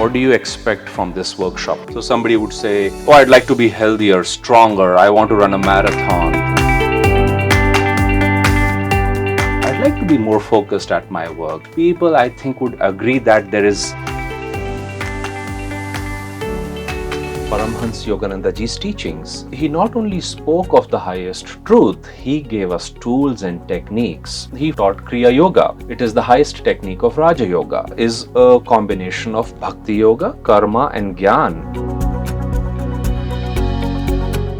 what do you expect from this workshop? So somebody would say, oh, I'd like to be healthier, stronger, I want to run a marathon. I'd like to be more focused at my work. People, I think, would agree that there is Paramhans Yoganandaji's teachings. He not only spoke of the highest truth, he gave us tools and techniques. He taught Kriya Yoga. It is the highest technique of Raja Yoga. Is a combination of Bhakti Yoga, Karma and Gyan.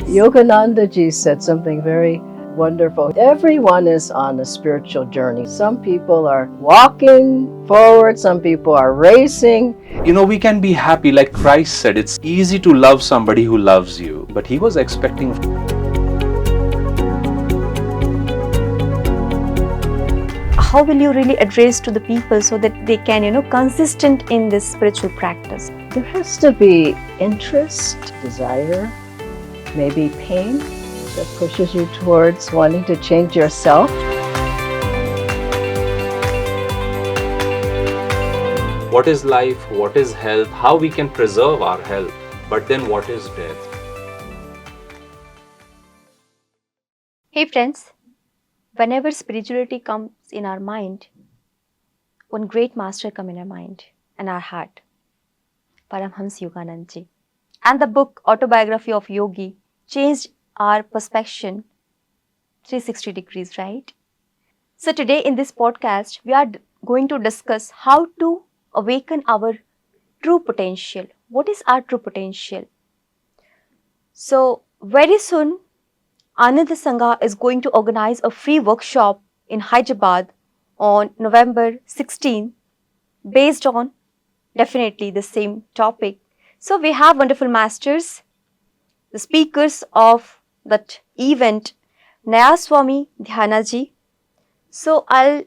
Yoganandaji said something very wonderful. Everyone is on a spiritual journey. Some people are walking forward, some people are racing. You know, we can be happy, like Christ said, it's easy to love somebody who loves you. But he was expecting. How will you really address to the people so that they can, consistent in this spiritual practice? There has to be interest, desire, maybe pain that pushes you towards wanting to change yourself. What is life? What is health? How we can preserve our health? But then what is death? Hey friends, whenever spirituality comes in our mind, one great master comes in our mind and our heart, Paramhans Yoganandaji. And the book Autobiography of Yogi changed our perspective 360 degrees, right? So today in this podcast, we are going to discuss how to awaken our true potential. What is our true potential? So very soon, Ananda Sangha is going to organize a free workshop in Hyderabad on November 16, based on definitely the same topic. So we have wonderful masters, the speakers of that event, Nayaswami Dhyana Ji. So I'll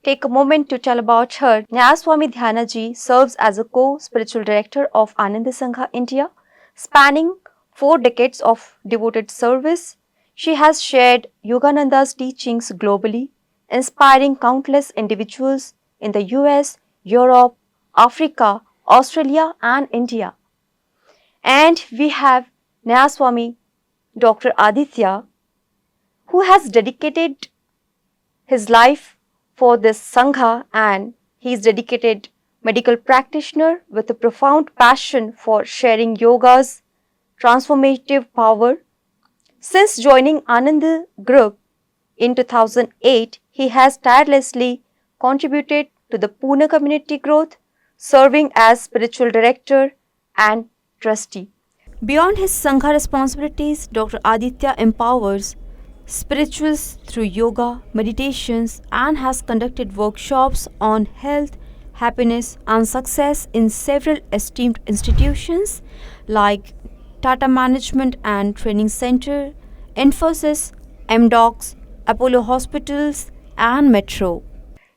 take a moment to tell about her. Nayaswami Dhyana Ji serves as a co-spiritual director of Ananda Sangha India, spanning 4 decades of devoted service. She has shared Yogananda's teachings globally, inspiring countless individuals in the US, Europe, Africa, Australia and India. And we have Nayaswami Dr. Aditya, who has dedicated his life for this Sangha, and he is dedicated medical practitioner with a profound passion for sharing yoga's transformative power. Since joining Ananda Group in 2008, he has tirelessly contributed to the Pune community growth, serving as spiritual director and trustee. Beyond his Sangha responsibilities, Dr. Aditya empowers spirituals through yoga, meditations, and has conducted workshops on health, happiness, and success in several esteemed institutions like Tata Management and Training Center, Infosys, MDocs, Apollo Hospitals, and Metro.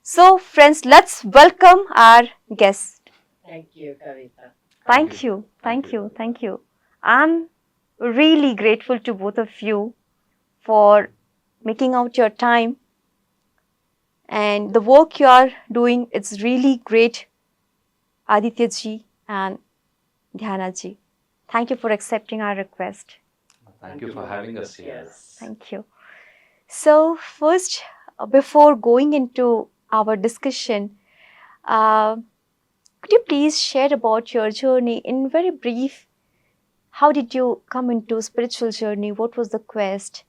So, friends, let's welcome our guest. Thank you, Kavita. Thank you. I'm really grateful to both of you for making out your time, and the work you are doing, it's really great, Aditya ji and Dhyana ji. Thank you for accepting our request. Thank you for having us here. Yes. Thank you. So first, before going into our discussion, could you please share about your journey in very brief? How did you come into spiritual journey? What was the quest?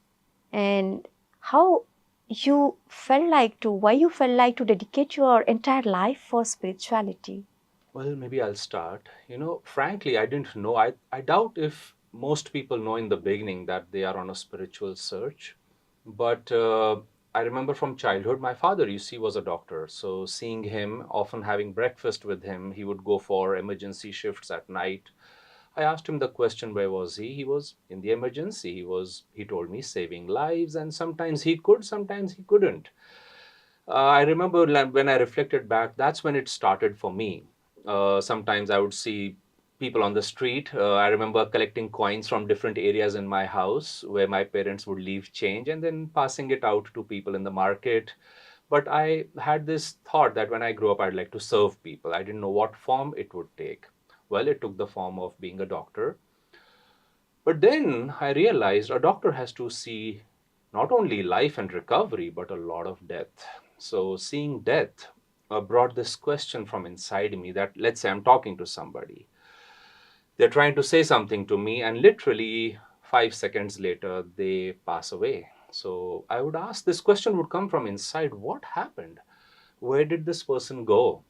And how you felt like to, why you felt like to dedicate your entire life for spirituality? Well, maybe I'll start. You know, frankly, I didn't know. I doubt if most people know in the beginning that they are on a spiritual search. But I remember from childhood, my father, you see, was a doctor. So seeing him, often having breakfast with him, he would go for emergency shifts at night. I asked him the question, where was he? He was in the emergency. He told me, saving lives, and sometimes he could, sometimes he couldn't. I remember when I reflected back, that's when it started for me. Sometimes I would see people on the street. I remember collecting coins from different areas in my house where my parents would leave change and then passing it out to people in the market. But I had this thought that when I grow up, I'd like to serve people. I didn't know what form it would take. Well, it took the form of being a doctor. But then I realized a doctor has to see not only life and recovery, but a lot of death. So seeing death brought this question from inside me that, let's say I'm talking to somebody, they're trying to say something to me, and literally 5 seconds later, they pass away. So I would ask, this question would come from inside: what happened? Where did this person go?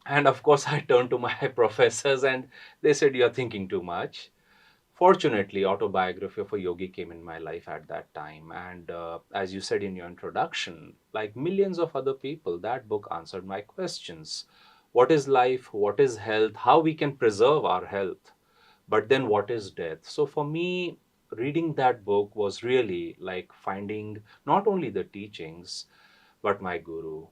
And of course, I turned to my professors and they said, you're thinking too much. Fortunately, autobiography of a yogi came in my life at that time. And as you said in your introduction, like millions of other people, that book answered my questions. What is life? What is health? How we can preserve our health? But then what is death? So for me, reading that book was really like finding not only the teachings, but my guru.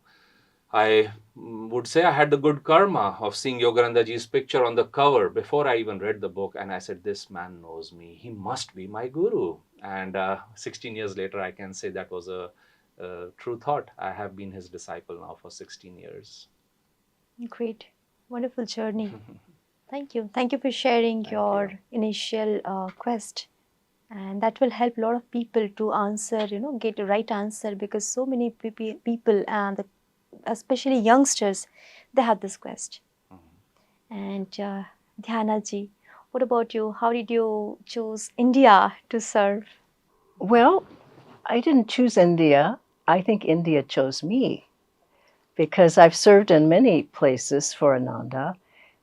I would say I had the good karma of seeing Yoganandaji's picture on the cover before I even read the book. And I said, this man knows me. He must be my guru. And 16 years later, I can say that was a true thought. I have been his disciple now for 16 years. Great. Wonderful journey. Thank you. Thank you for sharing Thank your you. initial quest. And that will help a lot of people to answer, get the right answer, because so many people, and especially youngsters, they have this quest. And Dhyanaji, what about you? How did you choose India to serve? Well, I didn't choose India. I think India chose me because I've served in many places for Ananda,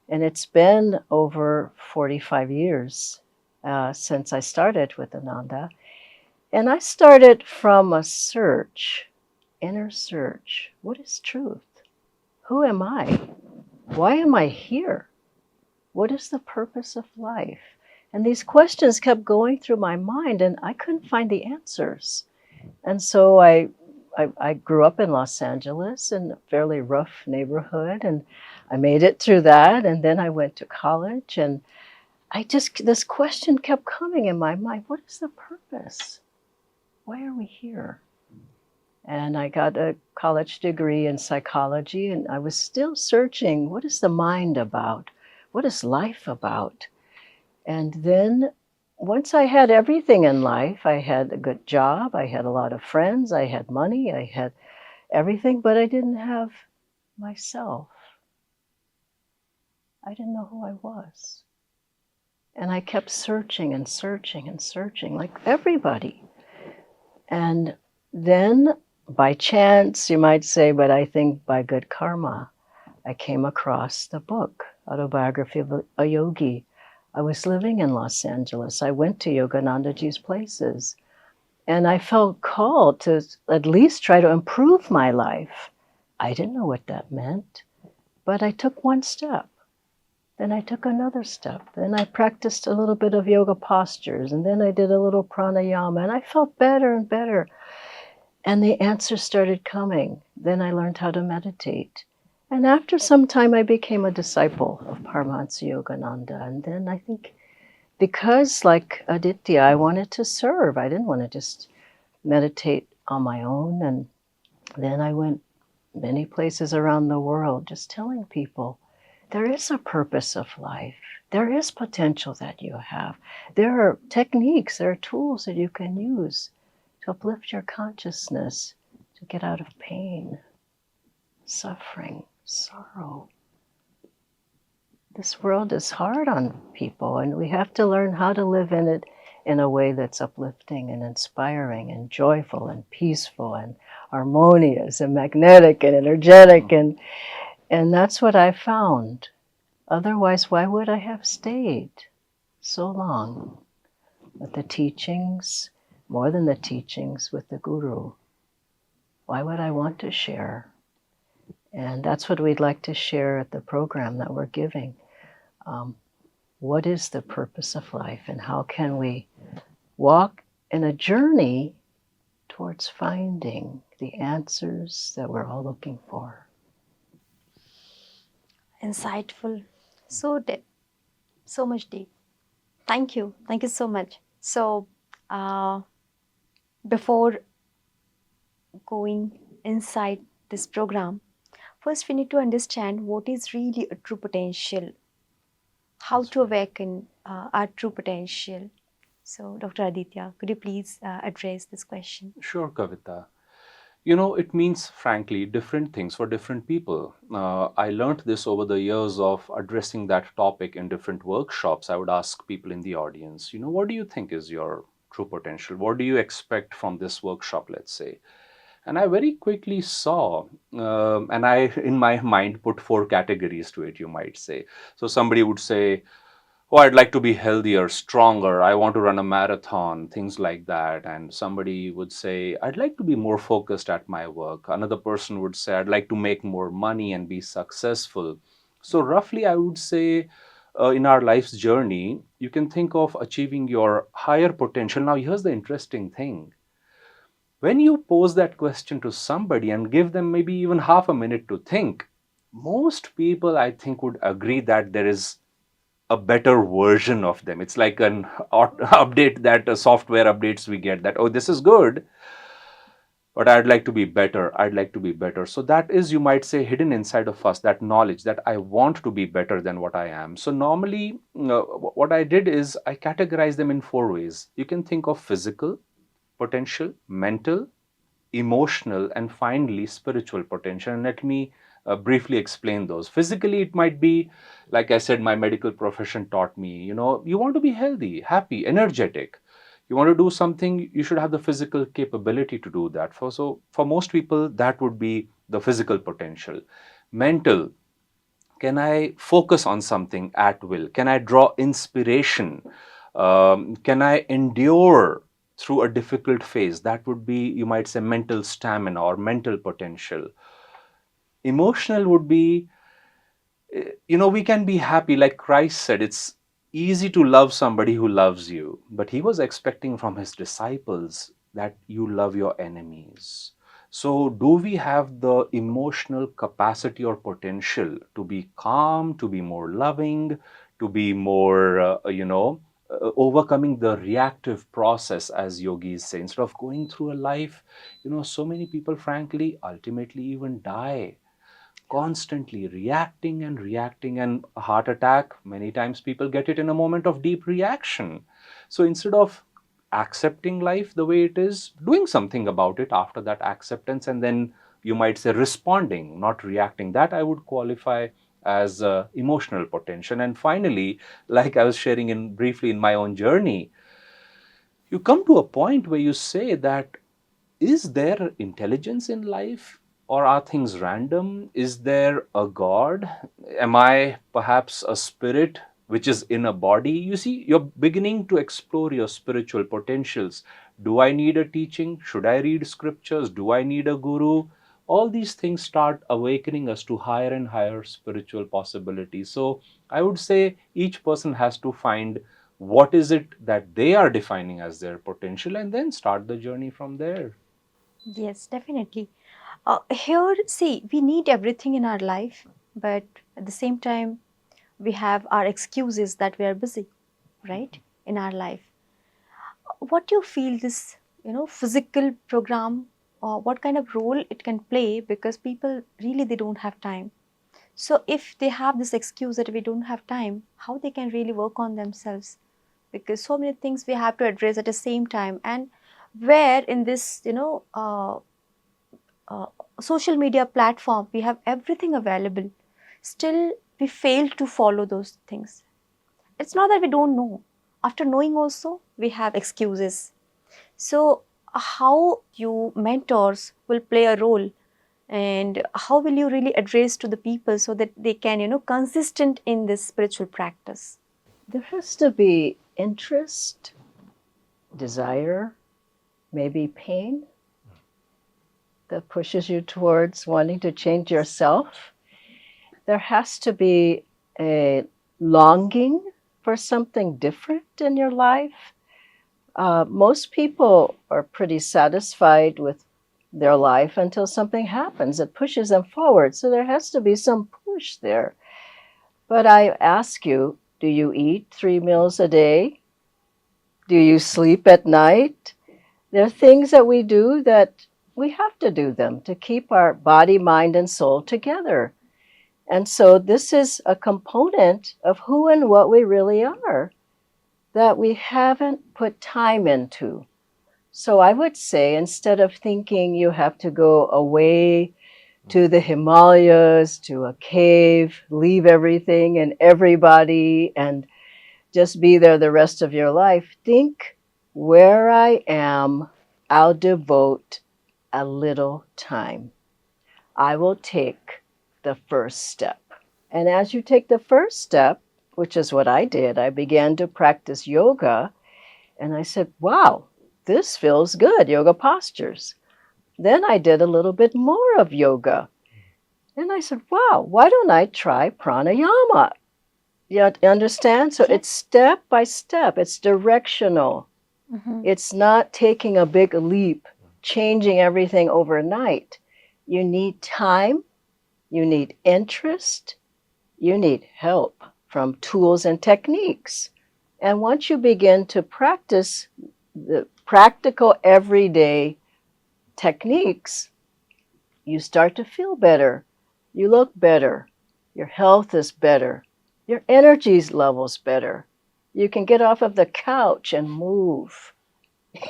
and it's been over 45 years since I started with Ananda. And I started from a search, inner search. What is truth? Who am I? Why am I here? What is the purpose of life? And these questions kept going through my mind, and I couldn't find the answers. And so I grew up in Los Angeles in a fairly rough neighborhood, and I made it through that. And then I went to college, and this question kept coming in my mind: what is the purpose? Why are we here? And I got a college degree in psychology, and I was still searching: what is the mind about? What is life about? And then once I had everything in life, I had a good job, I had a lot of friends, I had money, I had everything, but I didn't have myself. I didn't know who I was. And I kept searching and searching and searching, like everybody. And then, by chance, you might say, but I think by good karma, I came across the book, Autobiography of a Yogi. I was living in Los Angeles. I went to Yoganandaji's places, and I felt called to at least try to improve my life. I didn't know what that meant, but I took one step. Then I took another step. Then I practiced a little bit of yoga postures, and then I did a little pranayama, and I felt better and better. And the answers started coming. Then I learned how to meditate. And after some time, I became a disciple of Paramahansa Yogananda. And then I think, because like Aditya, I wanted to serve. I didn't want to just meditate on my own. And then I went many places around the world just telling people, there is a purpose of life. There is potential that you have. There are techniques, there are tools that you can use to uplift your consciousness, to get out of pain, suffering, sorrow. This world is hard on people, and we have to learn how to live in it in a way that's uplifting and inspiring and joyful and peaceful and harmonious and magnetic and energetic. And that's what I found. Otherwise, why would I have stayed so long with the teachings, more than the teachings, with the Guru? Why would I want to share? And that's what we'd like to share at the program that we're giving. What is the purpose of life, and how can we walk in a journey towards finding the answers that we're all looking for? Insightful. So deep. So much deep. Thank you. Thank you so much. So, before going inside this program, first we need to understand what is really a true potential how to awaken our true potential. So, Dr. Aditya, could you please address this question? Sure, Kavita. You know, it means, frankly, different things for different people. I learned this over the years of addressing that topic in different workshops. I would ask people in the audience, what do you think is your true potential? What do you expect from this workshop, let's say? And I very quickly saw, and I, in my mind, put four categories to it, you might say. So somebody would say, oh, I'd like to be healthier, stronger. I want to run a marathon, things like that. And somebody would say, I'd like to be more focused at my work. Another person would say, I'd like to make more money and be successful. So, roughly, I would say in our life's journey, you can think of achieving your higher potential. Now, here's the interesting thing. When you pose that question to somebody and give them maybe even half a minute to think, most people, I think, would agree that there is a better version of them. It's like an update that software updates we get that, oh, this is good, but I'd like to be better. I'd like to be better. So that is, you might say, hidden inside of us, that knowledge that I want to be better than what I am. So normally, what I did is I categorize them in four ways. You can think of physical potential, mental, emotional, and finally spiritual potential. And let me briefly explain those. Physically, it might be, like I said, my medical profession taught me, you want to be healthy, happy, energetic. You want to do something, you should have the physical capability to do that. So for most people, that would be the physical potential. Mental, can I focus on something at will? Can I draw inspiration? Can I endure through a difficult phase? That would be, you might say, mental stamina or mental potential. Emotional would be, we can be happy. Like Christ said, it's easy to love somebody who loves you, but he was expecting from his disciples that you love your enemies. So, do we have the emotional capacity or potential to be calm, to be more loving, to be more, overcoming the reactive process, as yogis say, instead of going through a life, so many people, frankly, ultimately even die constantly reacting and reacting. And a heart attack, many times people get it in a moment of deep reaction. So instead of accepting life the way it is, doing something about it after that acceptance, and then you might say responding, not reacting, that I would qualify as emotional potential. And finally, like I was sharing in briefly in my own journey, you come to a point where you say that, is there intelligence in life, or are things random? Is there a God? Am I perhaps a spirit which is in a body? You see, you're beginning to explore your spiritual potentials. Do I need a teaching? Should I read scriptures? Do I need a guru? All these things start awakening us to higher and higher spiritual possibilities. So I would say each person has to find what is it that they are defining as their potential, and then start the journey from there. Yes, definitely. Here, see, we need everything in our life, but at the same time, we have our excuses that we are busy, right, in our life. What do you feel this, physical program, or what kind of role it can play? Because people really, they don't have time. So if they have this excuse that we don't have time, how they can really work on themselves? Because so many things we have to address at the same time. And where in this, uh, social media platform, we have everything available, still we fail to follow those things. It's not that we don't know. After knowing also, we have excuses. So how you mentors will play a role, and how will you really address to the people so that they can, consistent in this spiritual practice? There has to be interest, desire, maybe pain that pushes you towards wanting to change yourself. There has to be a longing for something different in your life. Most people are pretty satisfied with their life until something happens that pushes them forward. So there has to be some push there. But I ask you, do you eat 3 meals a day? Do you sleep at night? There are things that we do that we have to do them to keep our body, mind, and soul together. And so this is a component of who and what we really are that we haven't put time into. So I would say, instead of thinking you have to go away to the Himalayas, to a cave, leave everything and everybody, and just be there the rest of your life, think, where I am, I'll devote a little time. I will take the first step. And as you take the first step, which is what I did, I began to practice yoga. And I said, wow, this feels good, yoga postures. Then I did a little bit more of yoga. And I said, wow, why don't I try pranayama? You understand? So it's step by step, it's directional. It's not taking a big leap, changing everything overnight. You need time, you need interest, you need help from tools and techniques. And once you begin to practice the practical everyday techniques, you start to feel better. You look better. Your health is better. Your energy level's better. You can get off of the couch and move.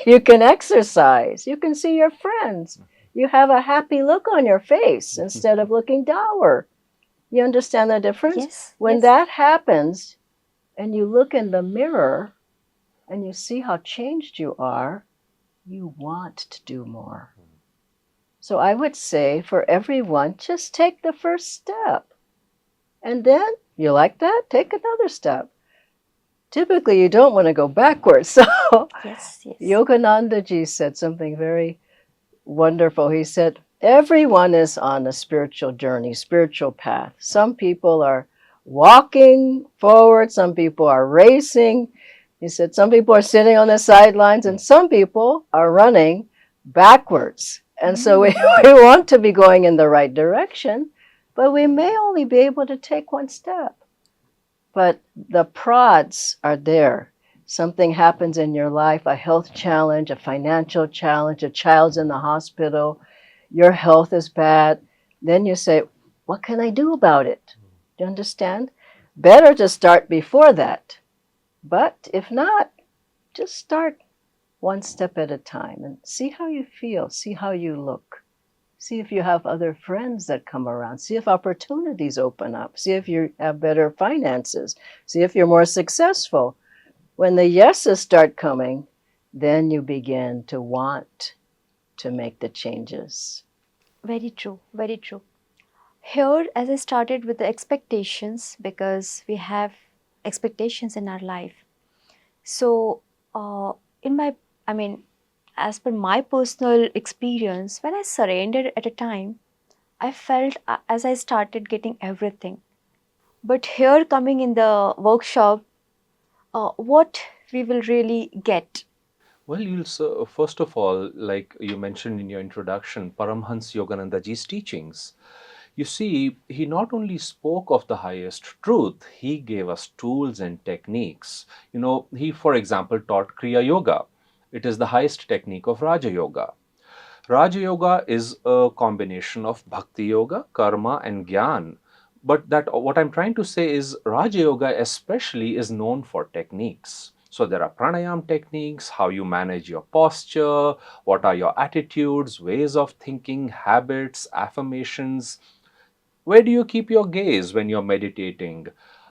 You can exercise. You can see your friends. You have a happy look on your face instead of looking dour. You understand the difference? Yes. When yes. that happens and you look in the mirror and you see how changed you are, you want to do more. So I would say for everyone, just take the first step. And then, you like that? Take another step. Typically, you don't want to go backwards. So Yes. Yogananda ji said something very wonderful. He said, everyone is on a spiritual journey, spiritual path. Some people are walking forward, some people are racing. He said, some people are sitting on the sidelines, and some people are running backwards. And so we want to be going in the right direction, but we may only be able to take one step. But the prods are there. Something happens in your life, a health challenge, a financial challenge, a child's in the hospital, your health is bad. Then you say, what can I do about it? Do you understand? Better to start before that. But if not, just start one step at a time and see how you feel, see how you look. See if you have other friends that come around. See if opportunities open up. See if you have better finances. See if you're more successful. When the yeses start coming, then you begin to want to make the changes. Very true. Very true. Here, as I started with the expectations, because we have expectations in our life. So, as per my personal experience, when I surrendered at a time, I felt as I started getting everything. But here, coming in the workshop, what we will really get. Well, first of all, like you mentioned in your introduction, Paramhans Yoganandaji's teachings. You see, he not only spoke of the highest truth, he gave us tools and techniques. He, for example, taught Kriya Yoga. It is the highest technique of Raja Yoga. Raja Yoga is a combination of Bhakti Yoga, Karma, and Gyan. But what I'm trying to say is Raja Yoga especially is known for techniques. So there are pranayam techniques, how you manage your posture, what are your attitudes, ways of thinking, habits, affirmations. Where do you keep your gaze when you're meditating?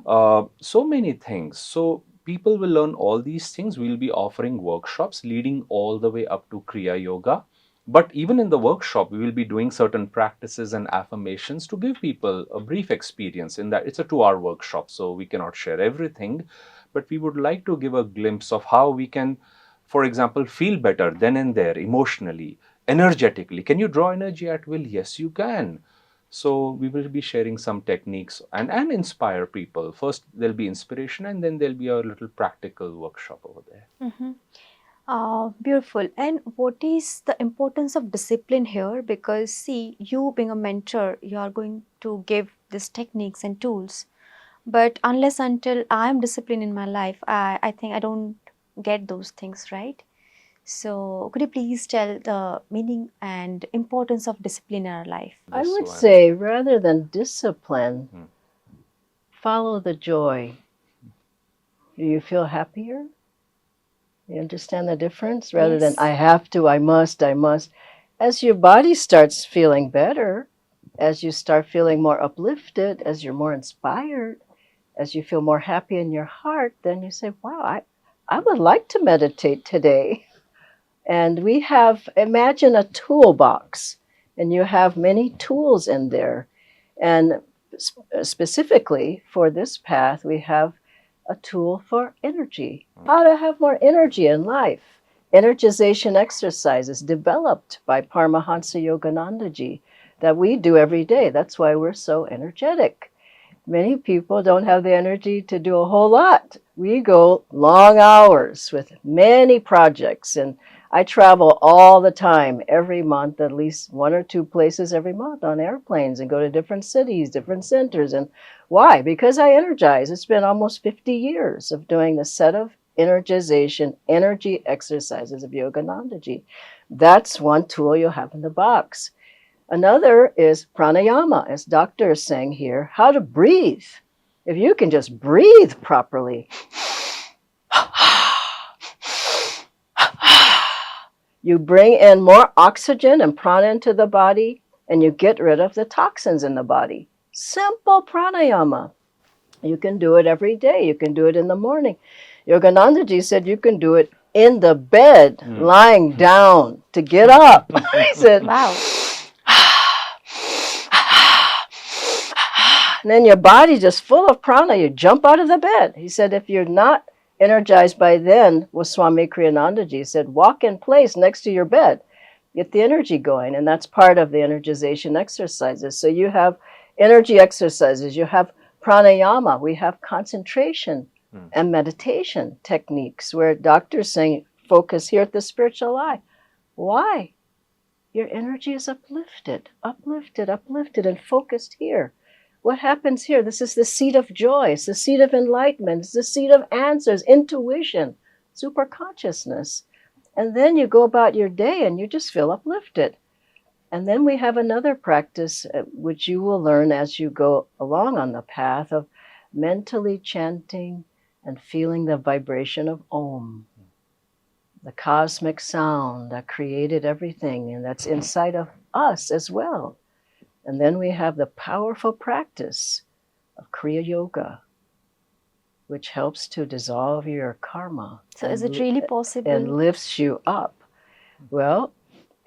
So many things. So people will learn all these things. We'll be offering workshops leading all the way up to Kriya Yoga. But even in the workshop, we will be doing certain practices and affirmations to give people a brief experience in that. It's a 2-hour workshop, so we cannot share everything. But we would like to give a glimpse of how we can, for example, feel better then and there emotionally, energetically. Can you draw energy at will? Yes, you can. So we will be sharing some techniques and inspire people. First, there'll be inspiration, and then there'll be a little practical workshop over there. Beautiful. And what is the importance of discipline here? Because see, you being a mentor, you are going to give these techniques and tools. But unless until I am disciplined in my life, I think I don't get those things, right? So, could you please tell the meaning and importance of discipline in our life? I Yes, would Suhan. say rather than discipline, Hmm. follow the joy. Do you feel happier? You understand the difference? Rather than Yes. I have to, I must, I must. As your body starts feeling better, as you start feeling more uplifted, as you're more inspired, as you feel more happy in your heart, then you say, wow, I would like to meditate today. And we have, imagine a toolbox, and you have many tools in there. And specifically for this path, we have a tool for energy. How to have more energy in life. Energization exercises developed by Paramahansa Yoganandaji that we do every day. That's why we're so energetic. Many people don't have the energy to do a whole lot. We go long hours with many projects, and I travel all the time, every month, at least one or two places every month on airplanes, and go to different cities, different centers. And why? Because I energize. It's been almost 50 years of doing the set of energization, energy exercises of Yoganandaji. That's one tool you'll have in the box. Another is pranayama, as Doctor is saying here, how to breathe. If you can just breathe properly, you bring in more oxygen and prana into the body, and you get rid of the toxins in the body. Simple pranayama. You can do it every day. You can do it in the morning. Yoganandaji said you can do it in the bed, lying down to get up. He said, Wow. and then your body's just full of prana. You jump out of the bed. He said, if you're not energized by then, was Swami Kriyanandaji, he said, walk in place next to your bed. Get the energy going. And that's part of the energization exercises. So you have energy exercises. You have pranayama. We have concentration and meditation techniques where doctors saying, focus here at the spiritual eye. Why? Your energy is uplifted, uplifted, uplifted, and focused here. What happens here? This is the seat of joy. It's the seat of enlightenment. It's the seat of answers, intuition, super consciousness. And then you go about your day and you just feel uplifted. And then we have another practice, which you will learn as you go along on the path of mentally chanting and feeling the vibration of Om, the cosmic sound that created everything and that's inside of us as well. And then we have the powerful practice of Kriya Yoga, which helps to dissolve your karma. So, is it really possible? And lifts you up. Well,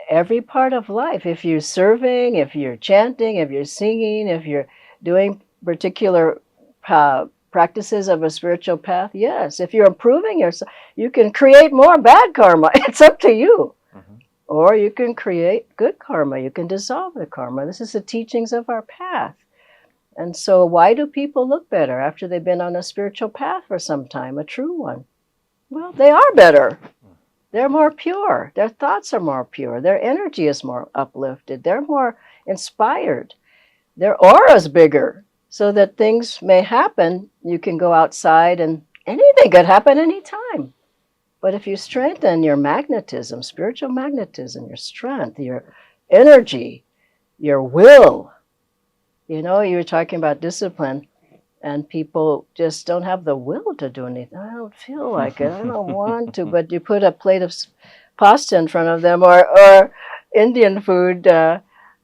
every part of life, if you're serving, if you're chanting, if you're singing, if you're doing particular practices of a spiritual path, yes. If you're improving yourself, you can create more bad karma. It's up to you. Or you can create good karma. You can dissolve the karma. This is the teachings of our path. And so why do people look better after they've been on a spiritual path for some time, a true one? Well, they are better. They're more pure. Their thoughts are more pure. Their energy is more uplifted. They're more inspired. Their aura is bigger so that things may happen. You can go outside and anything could happen anytime. But if you strengthen your magnetism, spiritual magnetism, your strength, your energy, your will, you know, you were talking about discipline, and people just don't have the will to do anything. I don't feel like it. I don't want to. But you put a plate of pasta in front of them or Indian food,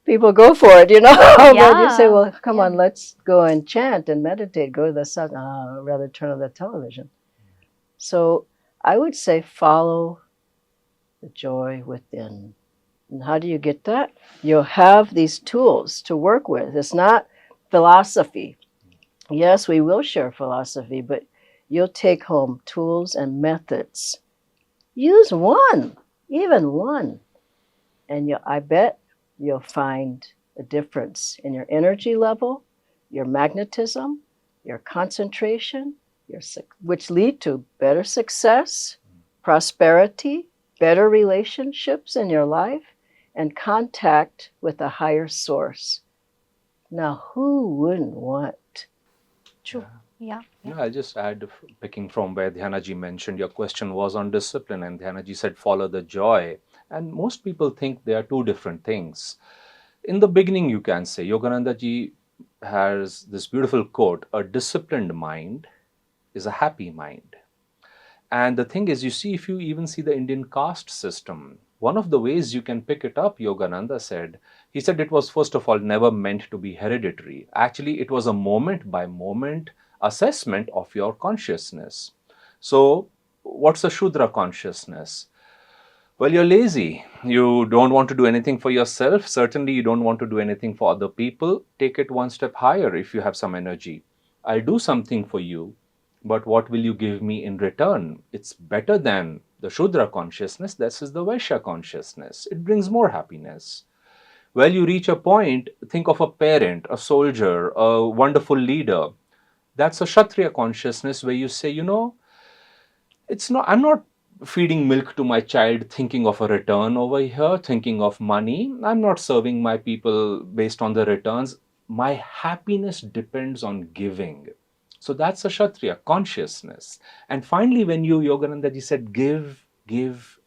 people go for it, you know. But you say, well, come on, let's go and chant and meditate. Go to the sun. Rather turn on the television. So I would say follow the joy within. And how do you get that? You'll have these tools to work with. It's not philosophy. Yes, we will share philosophy, but you'll take home tools and methods. Use one, even one. And I bet you'll find a difference in your energy level, your magnetism, your concentration, which lead to better success, prosperity, better relationships in your life, and contact with a higher source. Now, who wouldn't want True. Yeah. I'll just add, picking from where Dhyanaji mentioned, your question was on discipline, and Dhyanaji said, follow the joy. And most people think they are two different things. In the beginning, you can say, Yogananda ji has this beautiful quote: a disciplined mind is a happy mind. And the thing is, you see, if you even see the Indian caste system, one of the ways you can pick it up, Yogananda said, he said it was, first of all, never meant to be hereditary. Actually, it was a moment by moment assessment of your consciousness. So, what's a Shudra consciousness? Well, you're lazy. You don't want to do anything for yourself. Certainly, you don't want to do anything for other people. Take it one step higher if you have some energy. I'll do something for you, but what will you give me in return? It's better than the Shudra consciousness. This is the Vaishya consciousness. It brings more happiness. Well, you reach a point, think of a parent, a soldier, a wonderful leader. That's a Kshatriya consciousness where you say, I'm not feeding milk to my child thinking of a return over here, thinking of money. I'm not serving my people based on the returns. My happiness depends on giving. So that's a Kshatriya consciousness. And finally, when you, Yogananda ji, said give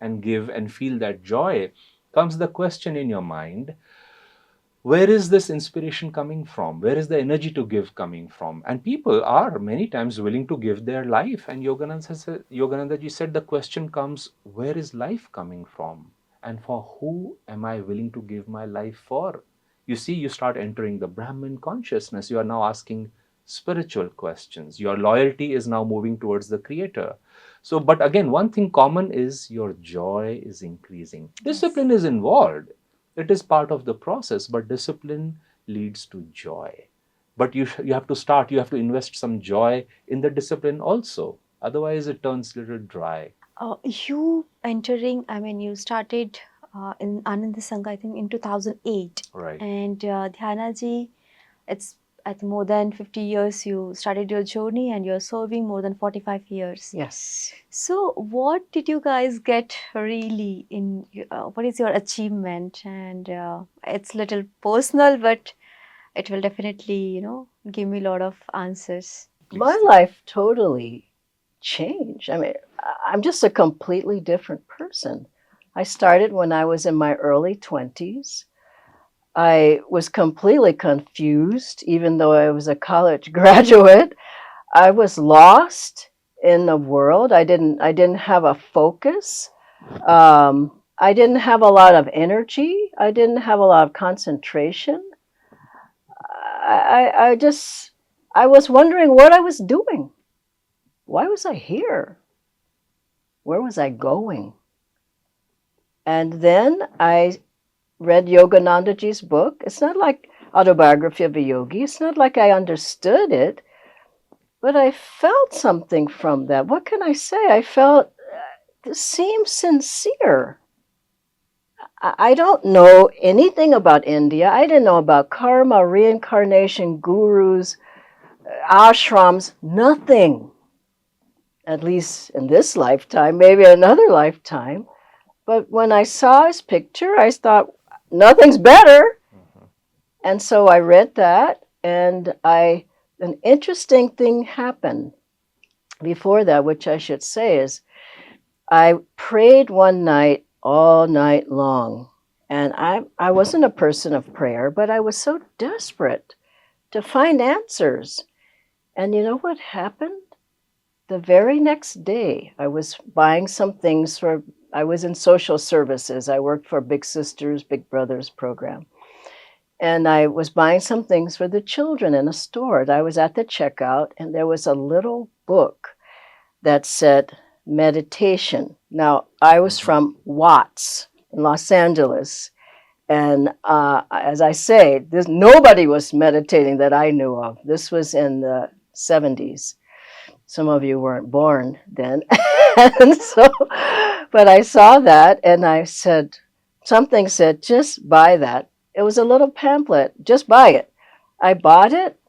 and feel that joy, comes the question in your mind: where is this inspiration coming from? Where is the energy to give coming from? And people are many times willing to give their life. And Yogananda ji said the question comes, where is life coming from? And for who am I willing to give my life for? You see, you start entering the Brahman consciousness. You are now asking spiritual questions. Your loyalty is now moving towards the Creator. So, but again, one thing common is your joy is increasing. Discipline is involved. It is part of the process, but discipline leads to joy. But you have to start, you have to invest some joy in the discipline also. Otherwise, it turns a little dry. You entering, I mean, you started in Ananda Sangha, I think, in 2008. Right. And Dhyanaji, it's I think more than 50 years you started your journey, and you're serving more than 45 years. Yes. So, what did you guys get really in? What is your achievement? And it's little personal, but it will definitely, give me a lot of answers. My life totally changed. I mean, I'm just a completely different person. I started when I was in my early 20s. I was completely confused, even though I was a college graduate. I was lost in the world. I didn't have a focus. I didn't have a lot of energy. I didn't have a lot of concentration. I was wondering what I was doing. Why was I here? Where was I going? And then I read Yoganandaji's book. It's not like Autobiography of a Yogi. It's not like I understood it, but I felt something from that. What can I say? I felt this seems sincere. I don't know anything about India. I didn't know about karma, reincarnation, gurus, ashrams, nothing. At least in this lifetime, maybe another lifetime. But when I saw his picture, I thought, nothing's better. Mm-hmm. And so I read that, and an interesting thing happened before that, which I should say is, I prayed one night, all night long. And I wasn't a person of prayer, but I was so desperate to find answers. And you know what happened? The very next day, I was buying some things I was in social services. I worked for Big Sisters, Big Brothers program. And I was buying some things for the children in a store. And I was at the checkout, and there was a little book that said meditation. Now, I was from Watts in Los Angeles. And as I say, nobody was meditating that I knew of. This was in the 70s. Some of you weren't born then. And so, but I saw that, and I said, something said, just buy that. It was a little pamphlet, just buy it. I bought it,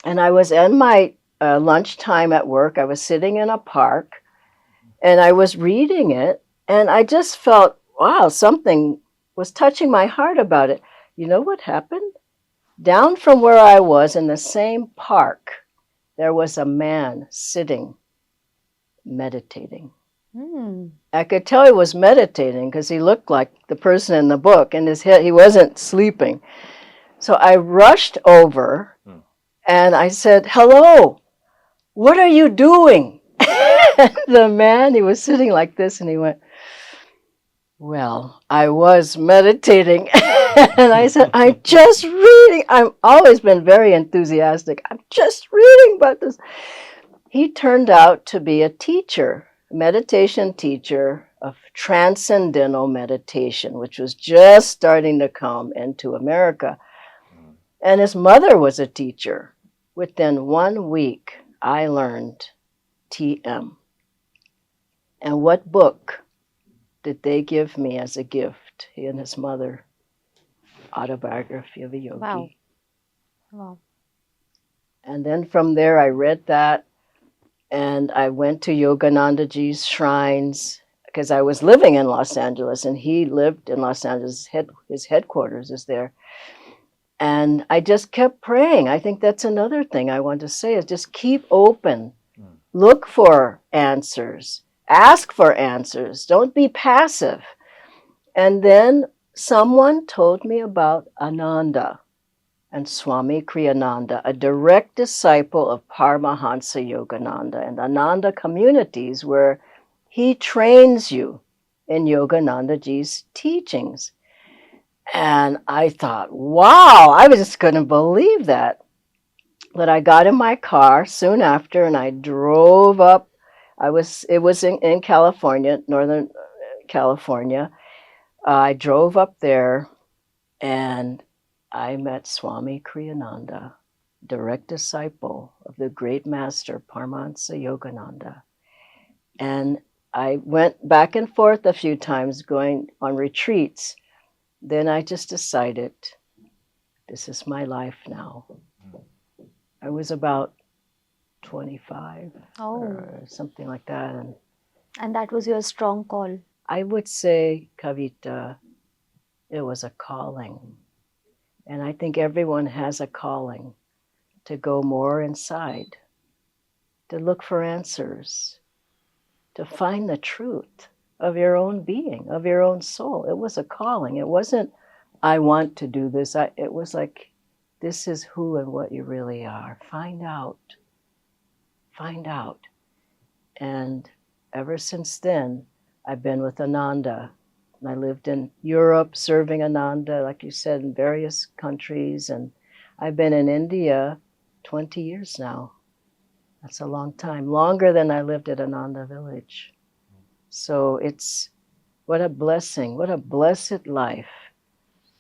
and I was in my lunchtime at work. I was sitting in a park, and I was reading it, and I just felt, wow, something was touching my heart about it. You know what happened? Down from where I was in the same park, there was a man sitting, meditating. Mm. I could tell he was meditating because he looked like the person in the book. In his head, he wasn't sleeping. So I rushed over and I said, "Hello, what are you doing?" The man, he was sitting like this and he went, "Well, I was meditating." And I said, "I'm just reading. I've always been very enthusiastic. I'm just reading about this." He turned out to be a teacher, a meditation teacher of transcendental meditation, which was just starting to come into America. And his mother was a teacher. Within 1 week, I learned TM. And what book did they give me as a gift? He and his mother, Autobiography of a Yogi. Wow. Wow. And then from there, I read that. And I went to Yoganandaji's shrines because I was living in Los Angeles and he lived in Los Angeles. His headquarters is there. And I just kept praying. I think that's another thing I want to say is just keep open. Look for answers. Ask for answers. Don't be passive. And then someone told me about Ananda and Swami Kriyananda, a direct disciple of Paramahansa Yogananda and Ananda communities where he trains you in Yoganandaji's teachings. And I thought, wow, I just couldn't believe that. But I got in my car soon after and I drove up. It was in California, Northern California. I drove up there and I met Swami Kriyananda, direct disciple of the great master Paramahansa Yogananda. And I went back and forth a few times going on retreats. Then I just decided, this is my life now. I was about 25 or something like that. And that was your strong call. I would say, Kavita, it was a calling. And I think everyone has a calling to go more inside, to look for answers, to find the truth of your own being, of your own soul. It was a calling. It wasn't, I want to do this. It was like, this is who and what you really are. Find out. Find out. And ever since then, I've been with Ananda. I lived in Europe serving Ananda, like you said, in various countries. And I've been in India 20 years now. That's a long time, longer than I lived at Ananda Village. So it's, what a blessing, what a blessed life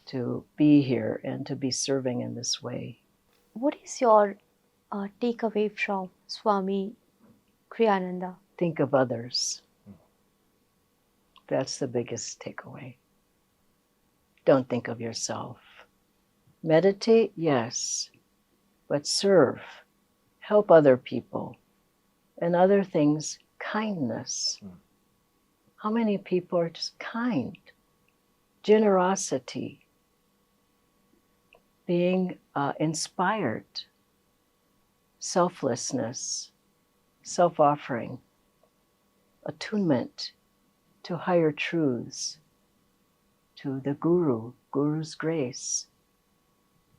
to be here and to be serving in this way. What is your takeaway from Swami Kriyananda? Think of others. That's the biggest takeaway. Don't think of yourself. Meditate, yes, but serve, help other people, and other things, kindness. How many people are just kind? Generosity, being inspired, selflessness, self-offering, attunement to higher truths, to the Guru's grace.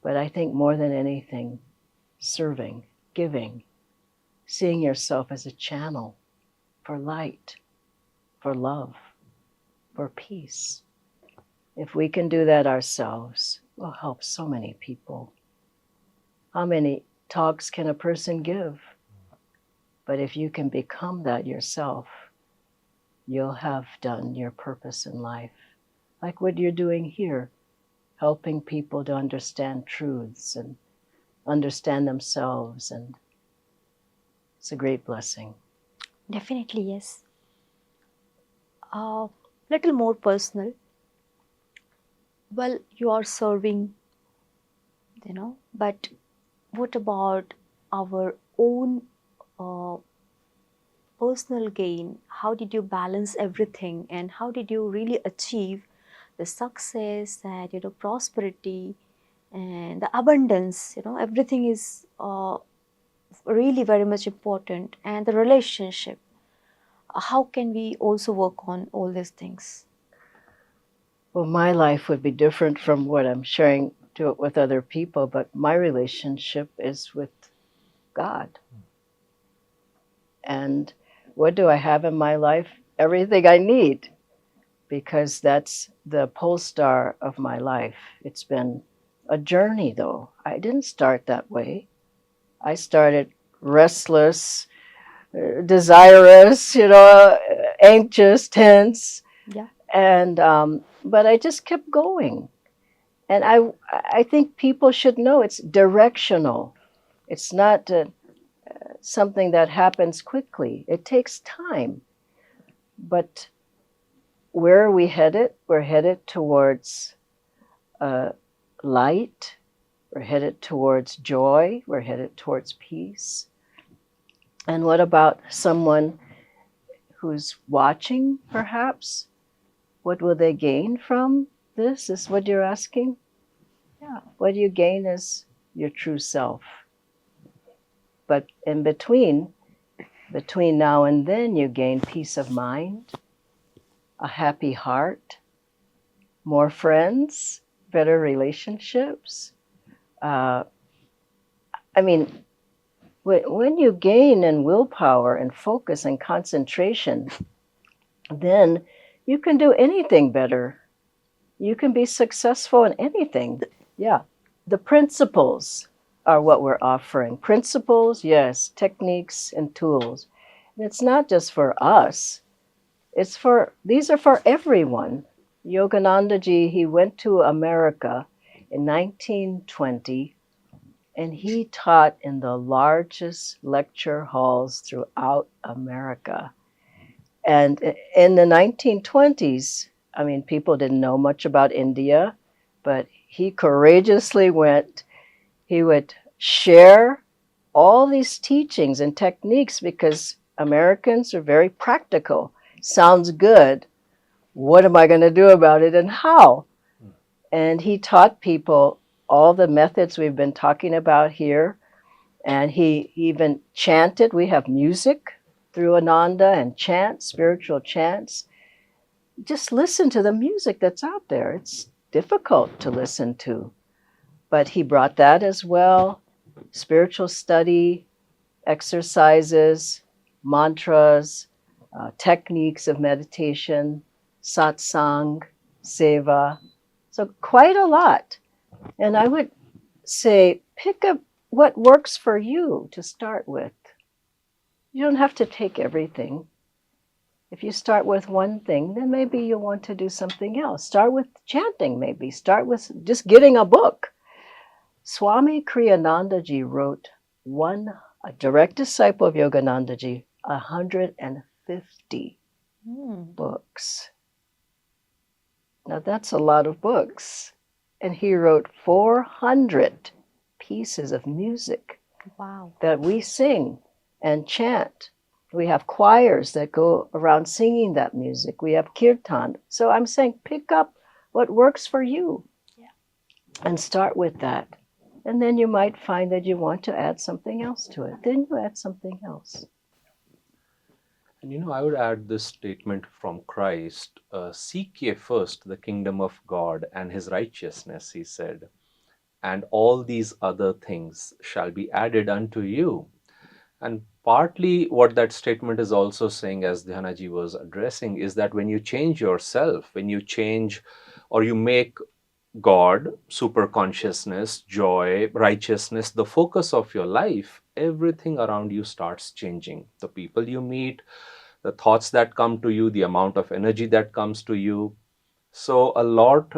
But I think more than anything, serving, giving, seeing yourself as a channel for light, for love, for peace. If we can do that ourselves, we'll help so many people. How many talks can a person give? But if you can become that yourself, you'll have done your purpose in life. Like what you're doing here, helping people to understand truths and understand themselves. And it's a great blessing. Definitely, yes. Little more personal. Well, you are serving, but what about our own personal gain? How did you balance everything, and how did you really achieve the success and prosperity and the abundance? Everything is really very much important, and the relationship. How can we also work on all these things? Well, my life would be different from what I'm sharing with other people, but my relationship is with God. And what do I have in my life? Everything I need, because that's the pole star of my life. It's been a journey, though. I didn't start that way. I started restless, desirous, anxious, tense, Yeah. and but I just kept going. And I think people should know it's directional. It's not something that happens quickly. It takes time. But where are we headed? We're headed towards light. We're headed towards joy. We're headed towards peace. And what about someone who's watching, perhaps? What will they gain from this? Is what you're asking? Yeah. What you gain is your true self. But in between now and then, you gain peace of mind, a happy heart, more friends, better relationships. I mean, when you gain in willpower and focus and concentration, then you can do anything better. You can be successful in anything. Yeah. The principles are what we're offering. Principles, yes, techniques and tools. And it's not just for us. These are for everyone. Yoganandaji, he went to America in 1920, and he taught in the largest lecture halls throughout America. And in the 1920s, I mean, people didn't know much about India, but he courageously went. He would share all these teachings and techniques because Americans are very practical. Sounds good. What am I going to do about it and how? And he taught people all the methods we've been talking about here. And he even chanted. We have music through Ananda and chants, spiritual chants. Just listen to the music that's out there. It's difficult to listen to. But he brought that as well. Spiritual study, exercises, mantras, techniques of meditation, satsang, seva. So quite a lot. And I would say pick up what works for you to start with. You don't have to take everything. If you start with one thing, then maybe you'll want to do something else. Start with chanting, maybe. Start with just getting a book. Swami Kriyanandaji wrote a direct disciple of Yoganandaji, 150 books. Now that's a lot of books. And he wrote 400 pieces of music. Wow. That we sing and chant. We have choirs that go around singing that music. We have kirtan. So I'm saying pick up what works for you. Yeah. And start with that. And then you might find that you want to add something else to it. Then you add something else. And I would add this statement from Christ, seek ye first the kingdom of God and his righteousness, he said, and all these other things shall be added unto you. And partly what that statement is also saying, as Dhyanaji was addressing, is that when you change yourself, when you change or you make God, super consciousness, joy, righteousness, the focus of your life, everything around you starts changing. The people you meet, the thoughts that come to you, the amount of energy that comes to you. So a lot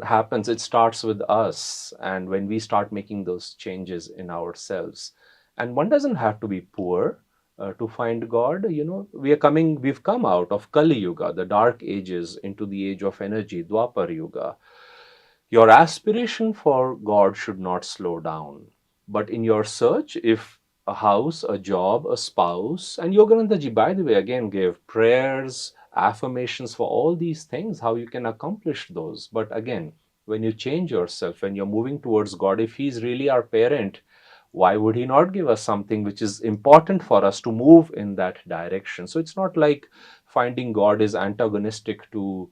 happens. It starts with us. And when we start making those changes in ourselves, and one doesn't have to be poor to find God. We've come out of Kali Yuga, the dark ages, into the age of energy, Dwapar Yuga. Your aspiration for God should not slow down. But in your search, if a house, a job, a spouse, and Yoganandaji, by the way, again gave prayers, affirmations for all these things, how you can accomplish those. But again, when you change yourself, when you're moving towards God, if He's really our parent, why would he not give us something which is important for us to move in that direction? So it's not like finding God is antagonistic to